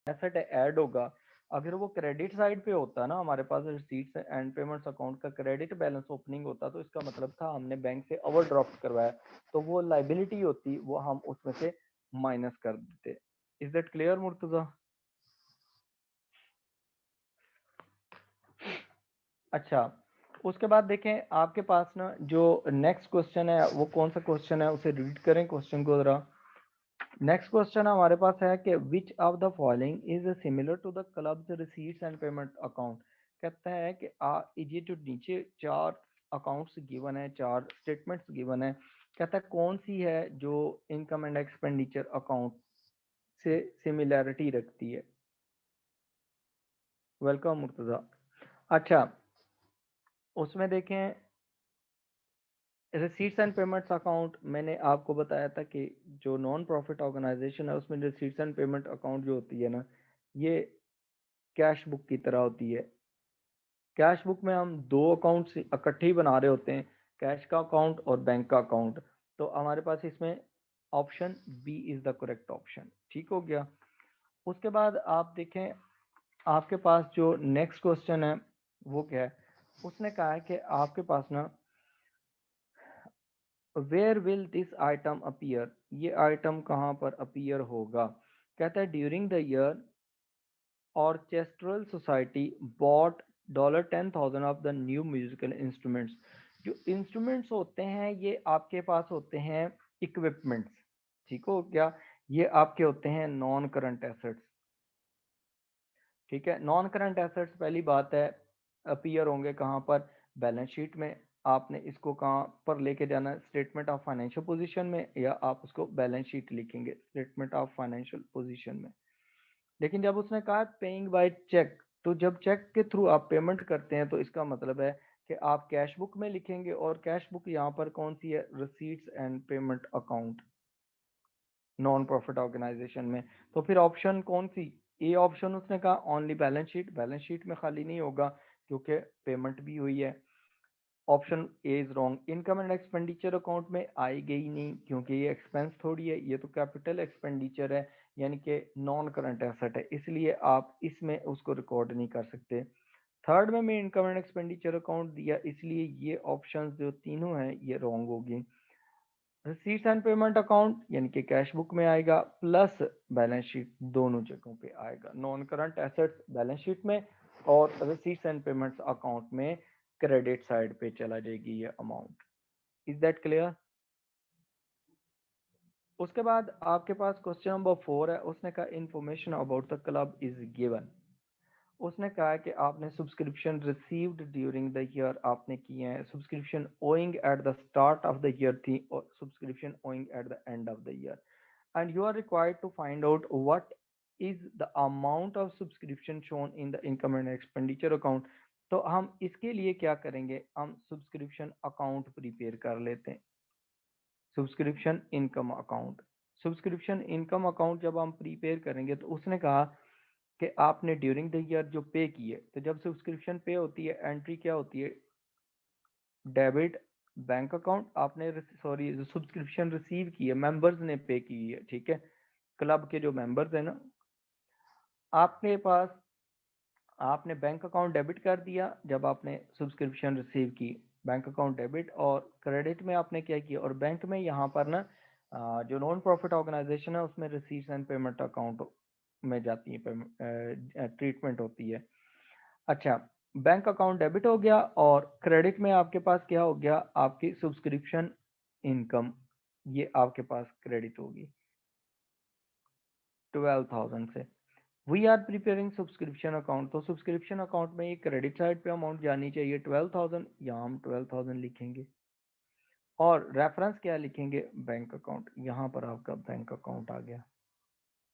एसेट ऐड होगा। अगर वो क्रेडिट साइड पे होता ना, हमारे पास रिसीट्स एंड पेमेंट्स अकाउंट का क्रेडिट बैलेंस ओपनिंग होता, तो इसका मतलब था हमने बैंक से ओवरड्राफ्ट करवाया, तो वो लाइबिलिटी होती, वो हम उसमें से माइनस कर देते। Is that clear Murtaza? अच्छा, उसके बाद देखें आपके पास ना जो नेक्स्ट क्वेश्चन है वो कौन सा क्वेश्चन है, उसे रीड करें क्वेश्चन को जरा। नेक्स्ट क्वेश्चन हमारे पास है कि which of the following is similar to the club's receipts and payment account. कहता है कि ये जो नीचे चार अकाउंट्स गिवन है, चार स्टेटमेंट्स गिवन है, कहता है कौन सी है जो इनकम एंड एक्सपेंडिचर अकाउंट से सिमिलैरिटी रखती है। वेलकम मुर्तजा। अच्छा, उसमें देखें रिसीट्स एंड पेमेंट्स अकाउंट, मैंने आपको बताया था कि जो नॉन प्रॉफिट ऑर्गेनाइजेशन है उसमें रिसीट्स एंड पेमेंट अकाउंट जो होती है ना, ये कैश बुक की तरह होती है। कैश बुक में हम दो अकाउंट इकट्ठे ही बना रहे होते हैं, कैश का अकाउंट और बैंक का अकाउंट। तो हमारे पास इसमें option B is the correct option. ठीक हो गया। उसके बाद आप देखें आपके पास जो नेक्स्ट क्वेश्चन है वो क्या है। उसने कहा है कि आपके पास ना where will this item appear, ये आइटम कहाँ पर अपीयर होगा। कहता है during the year orchestral society bought $10,000 of the new musical instruments. जो इंस्ट्रूमेंट्स होते हैं ये आपके पास होते हैं इक्विपमेंट्स। ठीक हो गया। ये आपके होते हैं नॉन करंट एसेट्स। ठीक है, नॉन करंट एसेट्स पहली बात है अपीयर होंगे कहाँ पर, बैलेंस शीट में। आपने इसको कहाँ पर लेके जाना है, स्टेटमेंट ऑफ फाइनेंशियल पोजीशन में, या आप उसको बैलेंस शीट लिखेंगे स्टेटमेंट ऑफ फाइनेंशियल पोजीशन में। लेकिन जब उसने कहा पेइंग बाय चेक, तो जब चेक के थ्रू आप पेमेंट करते हैं तो इसका मतलब है कि आप कैश बुक में लिखेंगे, और कैश बुक यहाँ पर कौन सी है, receipts and payment account non profit organisation में। तो फिर ऑप्शन कौन सी, ए ऑप्शन उसने कहा only balance sheet, balance sheet में खाली नहीं होगा क्योंकि पेमेंट भी हुई है। Option A is wrong, income and expenditure account में आएगी ही नहीं क्योंकि ये एक्सपेंस थोड़ी है, ये तो कैपिटल एक्सपेंडिचर है, यानी कि नॉन करंट एसेट है, इसलिए आप इसमें उसको रिकॉर्ड नहीं कर सकते। थर्ड में मैं इनकम एंड एक्सपेंडिचर अकाउंट दिया, इसलिए ये ऑप्शंस जो तीनों हैं ये रॉन्ग होगी। रिसीट्स एंड पेमेंट अकाउंट यानी कि कैश बुक में आएगा, प्लस बैलेंस शीट, दोनों जगहों पे आएगा। Non current assets balance sheet में, और रिसीट्स एंड पेमेंट्स अकाउंट में क्रेडिट साइड पे चला जाएगी ये अमाउंट। Is that clear? उसके बाद आपके पास क्वेश्चन नंबर 4 है। उसने कहा information about the club is given. उसने कहा कि आपने subscription received during the year आपने किए हैं, subscription owing at the start of the year थी, और subscription owing at the end of the year, and you are required to find out what is the amount of subscription shown in the income and expenditure account. तो हम इसके लिए क्या करेंगे, हम subscription account prepare कर लेते हैं। Subscription income account, subscription income account जब हम प्रिपेयर करेंगे तो उसने कहा कि आपने ड्यूरिंग द ईयर जो पे किए, तो जब सब्सक्रिप्शन पे होती है एंट्री क्या होती है, डेबिट बैंक अकाउंट। आपने सॉरी जो सब्सक्रिप्शन रिसीव की है मेंबर्स ने पे की है, ठीक है, क्लब के जो मेंबर्स है ना, आपके पास आपने बैंक अकाउंट डेबिट कर दिया जब आपने सब्सक्रिप्शन रिसीव की, बैंक अकाउंट डेबिट। और क्रेडिट में आपने क्या किया, और बैंक में यहाँ पर ना जो नॉन प्रॉफिट ऑर्गेनाइजेशन है उसमें रिसीट्स एंड पेमेंट अकाउंट में जाती है, पेमेंट ट्रीटमेंट होती है। अच्छा, बैंक अकाउंट डेबिट हो गया, और क्रेडिट में आपके पास क्या हो गया, आपकी सब्सक्रिप्शन इनकम, ये आपके पास क्रेडिट होगी 12,000 से। We are preparing subscription account, तो सब्सक्रिप्शन अकाउंट में ये क्रेडिट साइड पे अमाउंट जानी चाहिए 12,000, यहाँ हम 12,000 लिखेंगे, और रेफरेंस क्या लिखेंगे, बैंक अकाउंट, यहाँ पर आपका बैंक अकाउंट आ गया।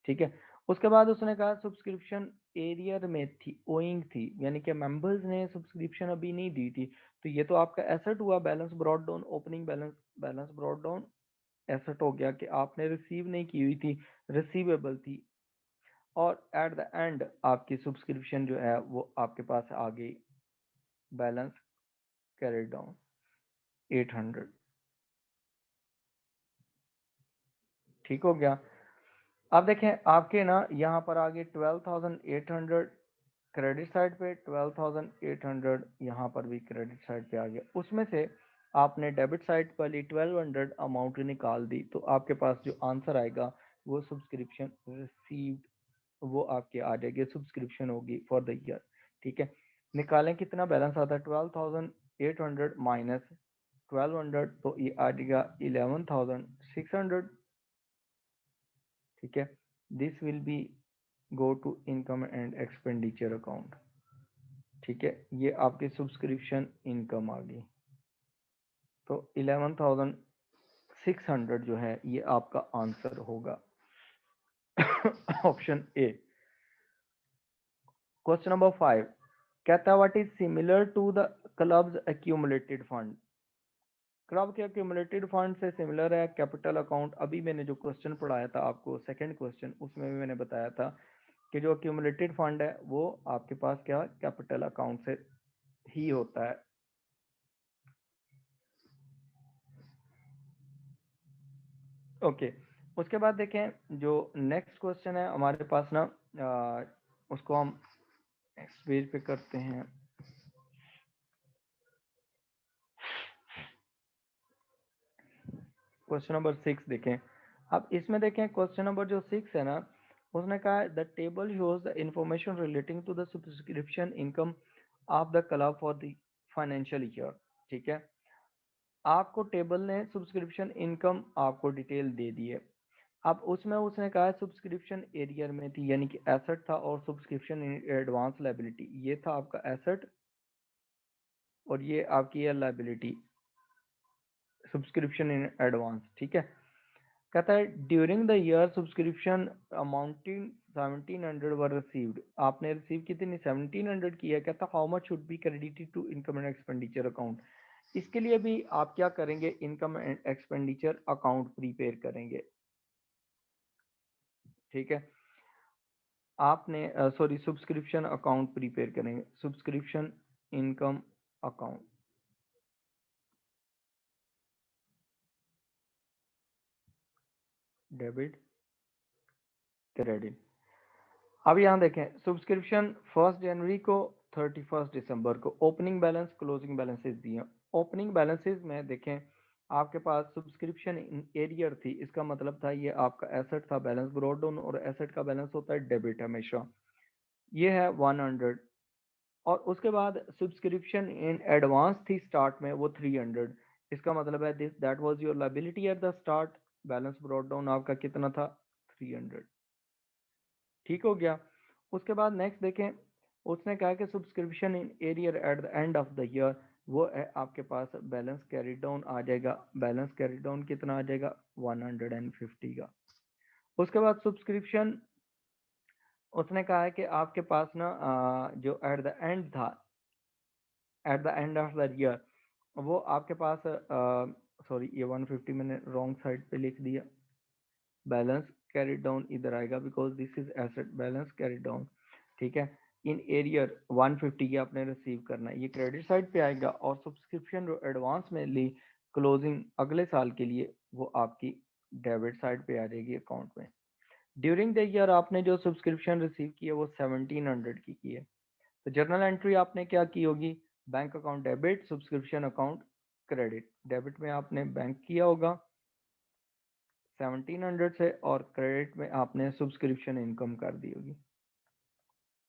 ठीक है। उसके बाद उसने कहा सब्सक्रिप्शन एरियर में थी, ओइंग थी, यानी कि मेंबर्स ने सब्सक्रिप्शन अभी नहीं दी थी, तो ये तो आपका एसेट हुआ, balance brought down, opening balance, balance brought down asset हो गया कि आपने रिसीव नहीं की हुई थी, रिसीवेबल थी। और एट द एंड आपकी सब्सक्रिप्शन जो है वो आपके पास आ गई, बैलेंस कैरी डाउन 800। ठीक हो गया। अब देखें आपके ना यहाँ पर आगे 12,800 क्रेडिट साइड पे, 12,800 यहाँ पर भी क्रेडिट साइड पे आ गया। उसमें से आपने डेबिट साइड वाली 1200 अमाउंट निकाल दी, तो आपके पास जो आंसर आएगा वो सब्सक्रिप्शन रिसीव्ड, वो आपके आ जाएगी, सब्सक्रिप्शन होगी फॉर द ईयर। ठीक है, निकालें कितना बैलेंस आता है, 12,800 माइनस 1200, तो ये आ जाएगा 11,600। ठीक है, this will be go to income and expenditure account. ठीक है, ये आपकी सब्सक्रिप्शन इनकम आ गई। तो 11,600 जो है ये आपका आंसर होगा ऑप्शन ए। क्वेश्चन नंबर 5 कहता है what is similar to the club's accumulated fund. Club के एक्यूमुलेटेड फंड से सिमिलर है कैपिटल अकाउंट। अभी मैंने जो क्वेश्चन पढ़ाया था आपको सेकंड क्वेश्चन, उसमें भी मैंने बताया था कि जो एक्यूमुलेटेड फंड है वो आपके पास क्या कैपिटल अकाउंट से ही होता है। ओके, उसके बाद देखें जो नेक्स्ट क्वेश्चन है हमारे पास ना, उसको हम नेक्स्ट पेज पे करते हैं। क्वेश्चन नंबर 6 देखें। अब इसमें देखें क्वेश्चन नंबर जो 6 है ना, उसने कहा है the table shows the information relating to the subscription income of the club for the financial year. ठीक है, आपको टेबल ने सब्सक्रिप्शन इनकम आपको डिटेल दे दी है। अब उसमें उसने कहा है सब्सक्रिप्शन एरियर में थी, यानी कि एसेट था, और सब्सक्रिप्शन एडवांस लायबिलिटी, ये था आपका एसेट और ये आपकी है लायबिलिटी, सब्सक्रिप्शन इन एडवांस। ठीक है, कहता है during the year subscription amounting 1700 were received, आपने रिसीव कितनी 1700 की है। कहता how much should be credited to income and expenditure account. इसके लिए भी आप क्या करेंगे, income and expenditure account prepare करेंगे। ठीक है, आपने सॉरी सब्सक्रिप्शन अकाउंट प्रीपेयर करेंगे, subscription income account, debit credit. अब यहाँ देखें सब्सक्रिप्शन 1 जनवरी को 31 दिसंबर को, ओपनिंग बैलेंस क्लोजिंग बैलेंसेस दिए। ओपनिंग बैलेंसेस में देखें आपके पास सब्सक्रिप्शन इन एरियर थी, इसका मतलब था ये आपका एसेट था, बैलेंस ब्रॉट डाउन, और एसेट का बैलेंस होता है डेबिट हमेशा, ये है 100। और उसके बाद सब्सक्रिप्शन इन एडवांस थी स्टार्ट में, वो 300, इसका मतलब है this that was your liability eight the start, balance brought down आपका कितना था 300। ठीक हो गया। उसके बाद नेक्स्ट देखें, उसने कहा कि subscription in arrear eight the end of the year, वो है आपके पास बैलेंस कैरी डाउन आ जाएगा, बैलेंस कैरी डाउन कितना आ जाएगा 150 का। उसके बाद सब्सक्रिप्शन उसने कहा है कि आपके पास ना जो एट द एंड था, eight the end of the year, वो आपके पास सॉरी ये 150 मैंने रॉन्ग साइड पे लिख दिया, बैलेंस कैरिड डाउन इधर आएगा because this is asset, balance carried down. ठीक है, इन एरियर 150 की आपने रिसीव करना है, ये क्रेडिट साइड पे आएगा, और सब्सक्रिप्शन जो एडवांस में ली क्लोजिंग अगले साल के लिए, वो आपकी डेबिट साइड पे आ जाएगी अकाउंट में। ड्यूरिंग द ईयर आपने जो सब्सक्रिप्शन रिसीव की है वो 1700 की है, तो जर्नल एंट्री आपने क्या की होगी, bank account debit, subscription account credit. Debit में आपने बैंक किया होगा 1700 से, और क्रेडिट में आपने सब्सक्रिप्शन इनकम कर दी होगी,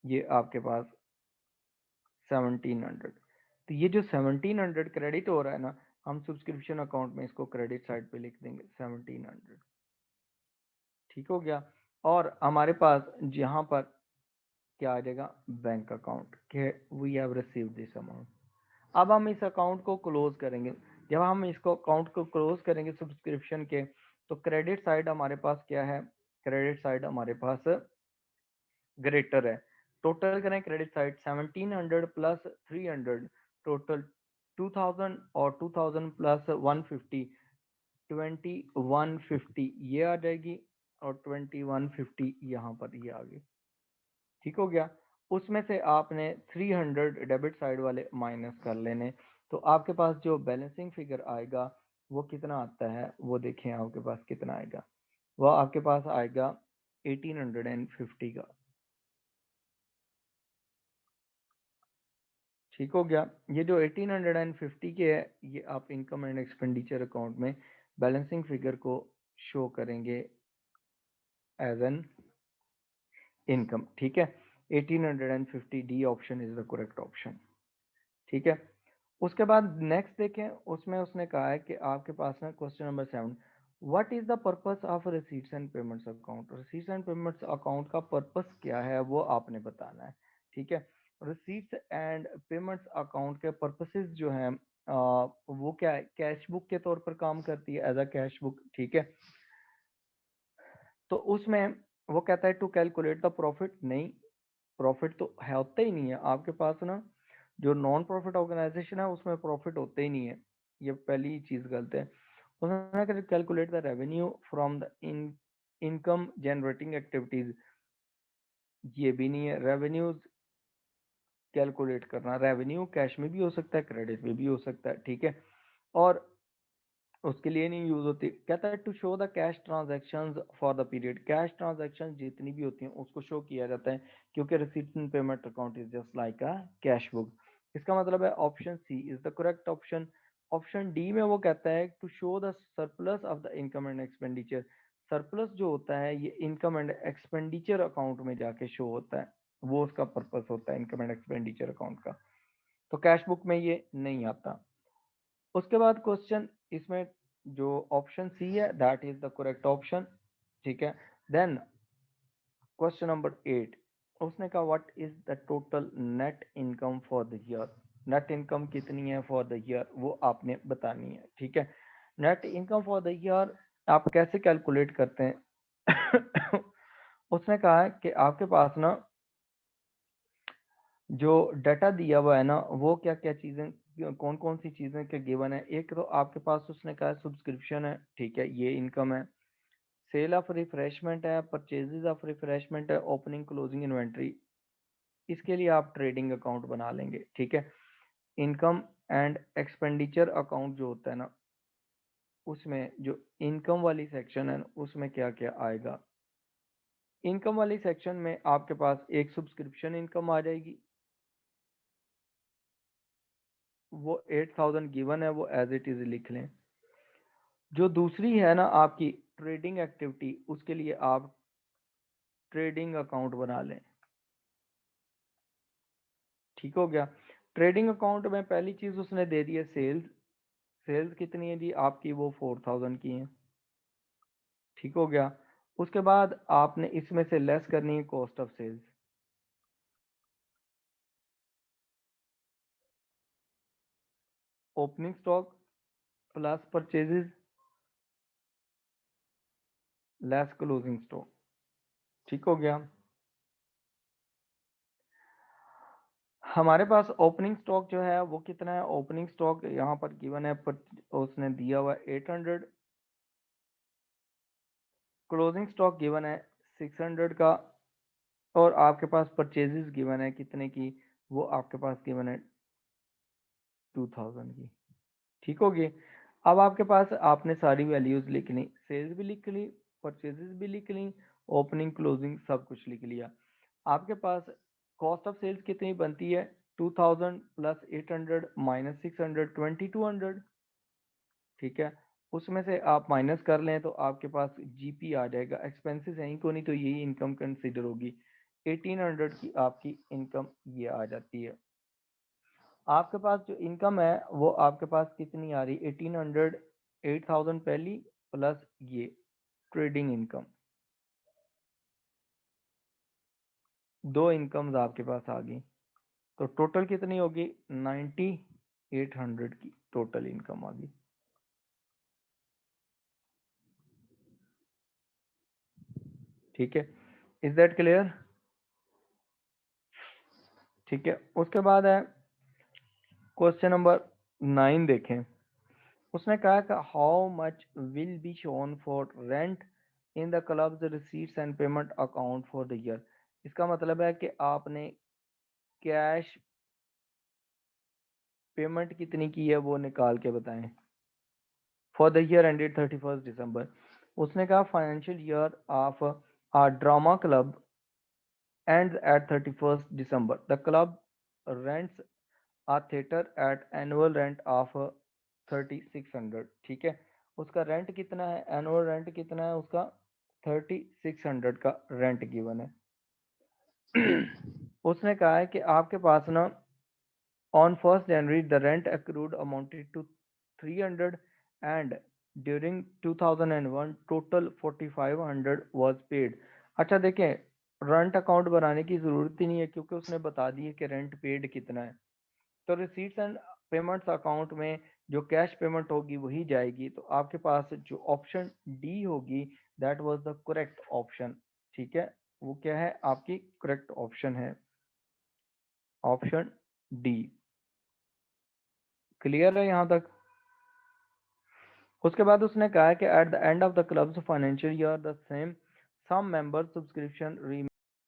ये आपके पास 1700। तो ये जो 1700 क्रेडिट हो रहा है ना, हम सब्सक्रिप्शन अकाउंट में इसको क्रेडिट साइड पे लिख देंगे 1700। ठीक हो गया, और हमारे पास यहाँ पर क्या आ जाएगा, बैंक अकाउंट के we have received this amount. अब हम इस अकाउंट को क्लोज करेंगे। जब हम इसको अकाउंट को क्लोज करेंगे सब्सक्रिप्शन के, तो क्रेडिट साइड हमारे पास क्या है, क्रेडिट साइड हमारे पास ग्रेटर है। टोटल करें क्रेडिट साइड 1700 प्लस 300, टोटल 2000, और 2000 प्लस 150, 2150 ये आ जाएगी, और 2150 यहाँ पर ये आ गई। ठीक हो गया, उसमें से आपने 300 डेबिट साइड वाले माइनस कर लेने, तो आपके पास जो बैलेंसिंग फिगर आएगा वो कितना आता है, वो देखें आपके पास कितना आएगा, वो आपके पास आएगा 1850 का। ठीक हो गया। ये जो 1850 के है ये आप इनकम एंड एक्सपेंडिचर अकाउंट में बैलेंसिंग फिगर को शो करेंगे एज एन इनकम। ठीक है, 1850 D option is the correct option. ठीक है, उसके बाद नेक्स्ट देखें, उसमें उसने कहा है कि आपके पास ना question number 7, what is the purpose of receipts and payments account. Receipts and payments account का पर्पस क्या है वो आपने बताना है। ठीक है, रिसीट्स एंड पेमेंट्स अकाउंट के पर्पसेस जो हैं वो क्या है, कैश बुक के तौर पर काम करती है, एज अ कैश बुक। ठीक है, तो उसमें वो कहता है टू कैलकुलेट द प्रॉफिट। नहीं, प्रॉफिट तो है होता ही नहीं है आपके पास ना, जो नॉन प्रॉफिट ऑर्गेनाइजेशन है उसमें प्रॉफिट होते ही नहीं है, ये पहली चीज गलत है। उसने calculate the revenue from the income generating activities, ये भी नहीं है। रेवेन्यूज कैलकुलेट करना, रेवेन्यू कैश में भी हो सकता है, क्रेडिट में भी हो सकता है। ठीक है, और उसके लिए नहीं यूज होती। कहता है to show the cash transactions for the period, cash transaction जितनी भी होती हैं उसको शो किया जाता है, क्योंकि receipts and payment account is just like a cash book. इसका मतलब है option C is the correct option. Option D में वो कहता है to show the surplus of the income and expenditure. Surplus जो होता है ये इनकम एंड एक्सपेंडिचर अकाउंट में जाके शो होता है, वो उसका पर्पस होता है इनकम एंड एक्सपेंडिचर अकाउंट का, तो कैश बुक में ये नहीं आता। उसके बाद क्वेश्चन इसमें जो ऑप्शन सी है that is the correct option. ठीक है, देन क्वेश्चन नंबर 8, उसने कहा what is the total net income for the year. Net income कितनी है फॉर द ईयर वो आपने बतानी है। ठीक है, net income for the year आप कैसे कैलकुलेट करते हैं उसने कहा है कि आपके पास ना जो डाटा दिया हुआ है ना वो क्या क्या चीजें, कौन कौन सी चीजें के गिवन है। एक तो आपके पास उसने कहा सब्सक्रिप्शन है, ठीक है, ये इनकम है। सेल ऑफ रिफ्रेशमेंट है, परचेजेज ऑफ रिफ्रेशमेंट है, ओपनिंग क्लोजिंग इन्वेंट्री, इसके लिए आप ट्रेडिंग अकाउंट बना लेंगे। ठीक है, इनकम एंड एक्सपेंडिचर अकाउंट जो होता है ना उसमें जो इनकम वाली सेक्शन है उसमें क्या क्या आएगा। इनकम वाली सेक्शन में आपके पास एक सब्सक्रिप्शन इनकम आ जाएगी, वो 8000 गिवन है, वो एज इट इज लिख लें। जो दूसरी है ना आपकी ट्रेडिंग एक्टिविटी, उसके लिए आप ट्रेडिंग अकाउंट बना लें। ठीक हो गया, ट्रेडिंग अकाउंट में पहली चीज उसने दे दी है सेल्स। सेल्स कितनी है जी आपकी, वो 4000 की है। ठीक हो गया, उसके बाद आपने इसमें से लेस करनी है cost of sales. Opening stock plus purchases less closing stock. ठीक हो गया, हमारे पास ओपनिंग स्टॉक जो है वो कितना है, ओपनिंग स्टॉक यहाँ पर गिवन है पर उसने दिया हुआ 800, क्लोजिंग स्टॉक गिवन है 600 का, और आपके पास परचेजेस गिवन है कितने की, वो आपके पास गिवन है 2000 की। ठीक होगी, अब आपके पास आपने सारी वैल्यूज लिख ली, सेल्स भी लिख ली, परचेजेस भी लिख ली, ओपनिंग क्लोजिंग सब कुछ लिख लिया। आपके पास कॉस्ट ऑफ सेल्स कितनी बनती है, 2000 प्लस 800 माइनस 600 2200। ठीक है, उसमें से आप माइनस कर लें तो आपके पास जीपी आ जाएगा, एक्सपेंसेस यहीं को नहीं तो यही इनकम कंसिडर होगी। 1800 की आपकी इनकम ये आ जाती है। आपके पास जो इनकम है वो आपके पास कितनी आ रही, 1800, 8000 पहली प्लस ये ट्रेडिंग इनकम, दो इनकम्स आपके पास आ गई, तो टोटल कितनी होगी 9800 की टोटल इनकम आ गई। ठीक है, इज दैट क्लियर। ठीक है, उसके बाद है क्वेश्चन नंबर 9 देखें, उसने कहा कि how much will be shown for rent in the club's receipts and payment account for the year. इसका मतलब है कि आपने कैश पेमेंट कितनी की है वो निकाल के बताएं फॉर द ईयर एंडेड 31 दिसंबर। उसने कहा financial year of A drama club ends at 31st December. The club rents a theater at annual rent of 3600. ठीक है, उसका रेंट कितना है, एनुअल रेंट कितना है उसका, 3600 का रेंट गिवन है। उसने कहा है कि आपके पास ना on 1st January the rent accrued amounted to 300 and during 2001 total 4500 was paid। अच्छा देखें, रेंट अकाउंट बनाने की ज़रूरत ही नहीं है क्योंकि उसने बता दी है कि रेंट पेड कितना है। तो रिसीट्स एंड पेमेंट्स अकाउंट में जो कैश पेमेंट होगी वही जाएगी। तो आपके पास जो ऑप्शन डी होगी that was the correct option. ठीक है, वो क्या है, आपकी करेक्ट ऑप्शन है ऑप्शन डी। क्लियर है यहाँ तक? उसके बाद उसने कहा है कि at the end of the club's financial year the same sum member subscription